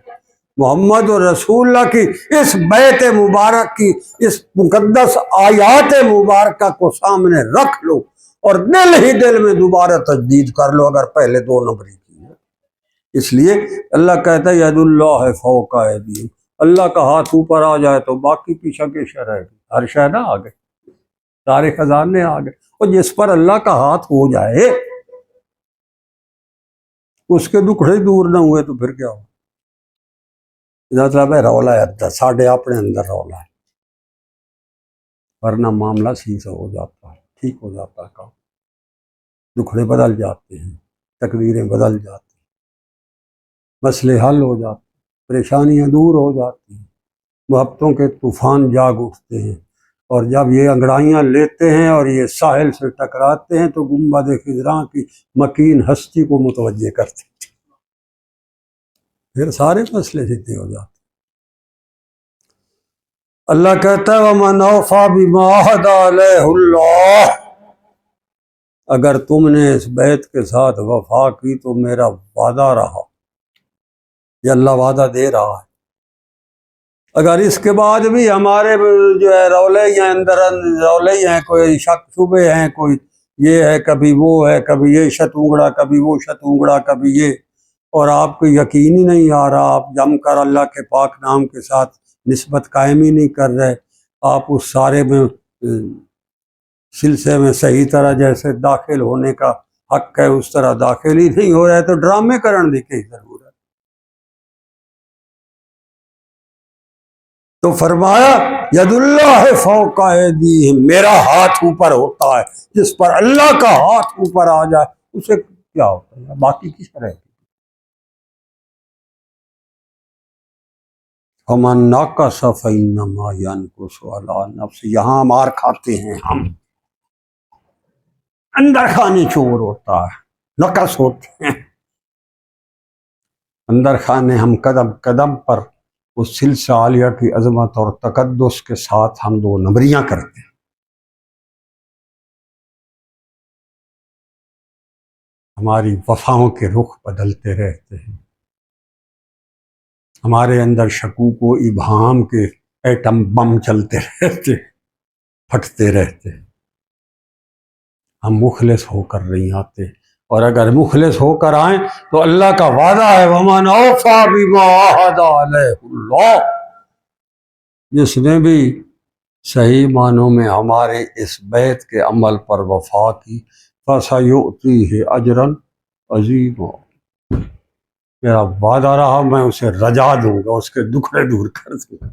محمد و رسول اللہ کی اس بیت مبارک کی اس مقدس آیات مبارکہ کو سامنے رکھ لو اور دل ہی دل میں دوبارہ تجدید کر لو اگر پہلے دو نمبری کی ہے۔ اس لیے اللہ کہتا ہے ید اللہ فوق ایدیہم، اللہ کا ہاتھ اوپر آ جائے تو باقی پیچھے کے شے رہ گئی، ہر شے نہ آ گئے، سارے خزانے آ گئے، اور جس پر اللہ کا ہاتھ ہو جائے اس کے دکھڑے دور نہ ہوئے تو پھر کیا ہو؟ مطلب ہے رولا ہے اندر، ساڑھے اپنے اندر رولا ہے، ورنہ معاملہ سیدھا ہو جاتا ہے، ٹھیک ہو جاتا ہے کام، دکھڑے بدل جاتے ہیں، تقدیریں بدل جاتی ہیں، مسئلے حل ہو جاتے ہیں، پریشانیاں دور ہو جاتی ہیں، محبتوں کے طوفان جاگ اٹھتے ہیں، اور جب یہ انگڑائیاں لیتے ہیں اور یہ ساحل سے ٹکراتے ہیں تو گنبد خضراء کی مکین ہستی کو متوجہ کرتے ہیں، پھر سارے مسئلے سیدھے ہو جاتے ہیں۔ اللہ کہتا ہے وَمَنْ أَوْفَىٰ بِمَا عَهَدَ عَلَيْهِ اللَّهُ، اگر تم نے اس بیت کے ساتھ وفا کی تو میرا وعدہ رہا، یہ اللہ وعدہ دے رہا ہے۔ اگر اس کے بعد بھی ہمارے جو ہے رولے ہیں اندر رولے ہیں، کوئی شک شبے ہیں، کوئی یہ ہے کبھی وہ ہے، کبھی یہ شتونگڑا کبھی وہ شتونگڑا کبھی یہ، اور آپ کو یقین ہی نہیں آ رہا، آپ جم کر اللہ کے پاک نام کے ساتھ نسبت قائم ہی نہیں کر رہے، آپ اس سارے میں سلسلے میں صحیح طرح جیسے داخل ہونے کا حق ہے اس طرح داخل ہی نہیں ہو رہے تو ڈرامے کرن دی کی ضرورت۔ تو فرمایا ید اللہ فوق ایدیہم، میرا ہاتھ اوپر ہوتا ہے، جس پر اللہ کا ہاتھ اوپر آ جائے اسے کیا ہوتا ہے، باقی کس طرح ہے۔ فمن نقص فإنما ينقص على نفسه، یہاں مار کھاتے ہیں ہم، اندر خانے چور ہوتا ہے، نقص ہوتے ہیں اندر خانے، ہم قدم قدم پر اس سلسلہ عالیہ کی عظمت اور تقدس کے ساتھ ہم دو نمبریاں کرتے ہیں، ہماری وفاؤں کے رخ بدلتے رہتے ہیں، ہمارے اندر شکوک و ابہام کے ایٹم بم چلتے رہتے، پھٹتے رہتے، ہم مخلص ہو کر نہیں آتے، اور اگر مخلص ہو کر آئیں تو اللہ کا وعدہ ہے وَمَنْ أَوْفَىٰ بِمَا عَهَدَ عَلَيْهِ اللَّهُ، جس نے بھی صحیح معنوں میں ہمارے اس بیت کے عمل پر وفا کی فَسَيُؤْتِيهِ أَجْرًا عَظِيمًا، میرا وعدہ رہا میں اسے رجا دوں گا، اس کے دکھڑے دور کر دوں گا۔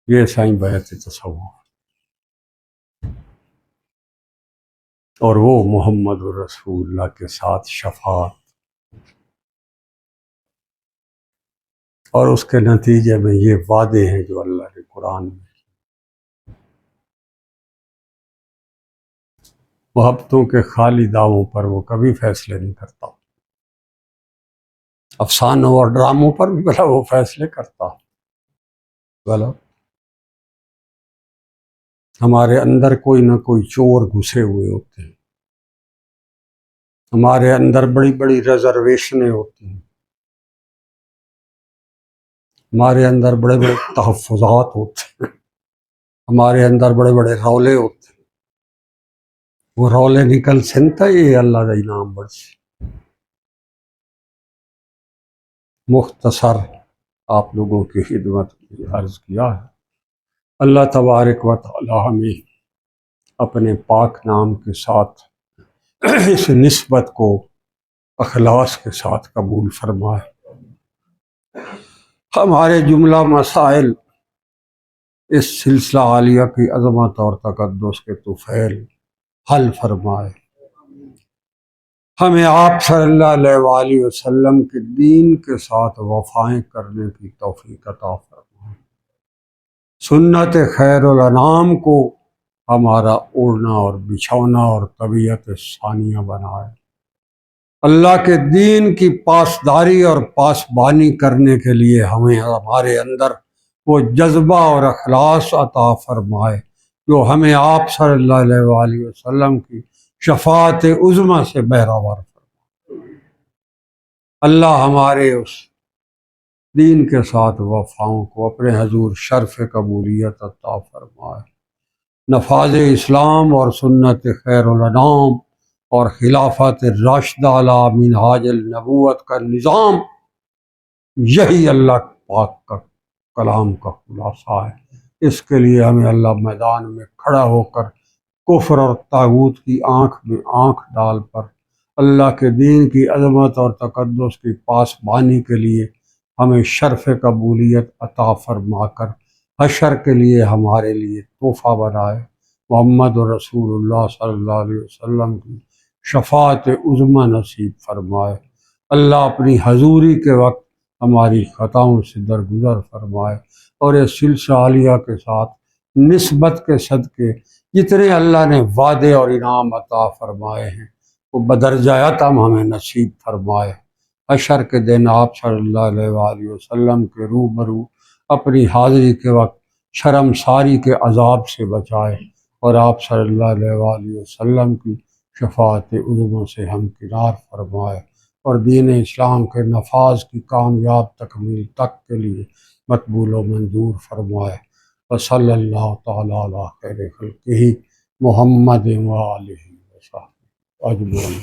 یہ سائیں بیت تصوف، اور وہ محمد رسول اللہ کے ساتھ شفاعت، اور اس کے نتیجے میں یہ وعدے ہیں جو اللہ نے قرآن میں. محبتوں کے خالی دعووں پر وہ کبھی فیصلے نہیں کرتا، افسانوں اور ڈراموں پر بھی بھلا وہ فیصلے کرتا. بھلا ہمارے اندر کوئی نہ کوئی چور گھسے ہوئے ہوتے ہیں، ہمارے اندر بڑی بڑی ریزرویشنیں ہوتی ہیں، ہمارے اندر بڑے بڑے تحفظات ہوتے ہیں، ہمارے اندر بڑے بڑے رولے ہوتے ہیں. وہ رولے نکل سنتا یہ اللہ کا انعام بڑھ سے. مختصر آپ لوگوں کی خدمت کی عرض کیا ہے. اللہ تبارک و تعالی ہمیں اپنے پاک نام کے ساتھ اس نسبت کو اخلاص کے ساتھ قبول فرمائے. ہمارے جملہ مسائل اس سلسلہ عالیہ کی عظمت اور تقدس کے طفیل حل فرمائے. ہمیں آپ صلی اللہ علیہ وآلہ وسلم کے دین کے ساتھ وفائیں کرنے کی توفیق عطا فرمائے. سنت خیر الانام کو ہمارا اوڑھنا اور بچھونا اور طبیعت ثانیہ بنائے. اللہ کے دین کی پاسداری اور پاسبانی کرنے کے لیے ہمیں ہمارے اندر وہ جذبہ اور اخلاص عطا فرمائے جو ہمیں آپ صلی اللہ علیہ وآلہ وسلم کی شفاعت عظمیٰ سے بہرور فرمائے. اللہ ہمارے اس دین کے ساتھ وفاؤں کو اپنے حضور شرف قبولیت عطا فرمائے. نفاذ اسلام اور سنت خیر الانام اور خلافت راشدہ علی منہاج النبوت کا نظام، یہی اللہ پاک کا کلام کا خلاصہ ہے. اس کے لیے ہمیں اللہ میدان میں کھڑا ہو کر کفر اور طاغوت کی آنکھ میں آنکھ ڈال پر اللہ کے دین کی عظمت اور تقدس کی پاسبانی کے لیے ہمیں شرف قبولیت عطا فرما کر حشر کے لیے ہمارے لیے تحفہ بنائے. محمد رسول اللہ صلی اللہ علیہ وسلم کی شفاعت عظمیٰ نصیب فرمائے. اللہ اپنی حضوری کے وقت ہماری خطاؤں سے درگزر فرمائے اور اس سلسلہ عالیہ کے ساتھ نسبت کے صدقے جتنے اللہ نے وعدے اور انعام عطا فرمائے ہیں وہ بدرجہ عطم ہمیں نصیب فرمائے. حشر کے دن آپ صلی اللہ علیہ وآلہ وسلم کے روبرو اپنی حاضری کے وقت شرمساری کے عذاب سے بچائے اور آپ صلی اللہ علیہ وآلہ وسلم کی شفاعت عظمیٰ سے ہمکنار فرمائے اور دین اسلام کے نفاذ کی کامیاب تکمیل تک کے لیے مقبول و منظور فرمائے. وصلی اللہ تعالی علی خیر خلقہ محمد وآلہ وصحبہ اجمعین.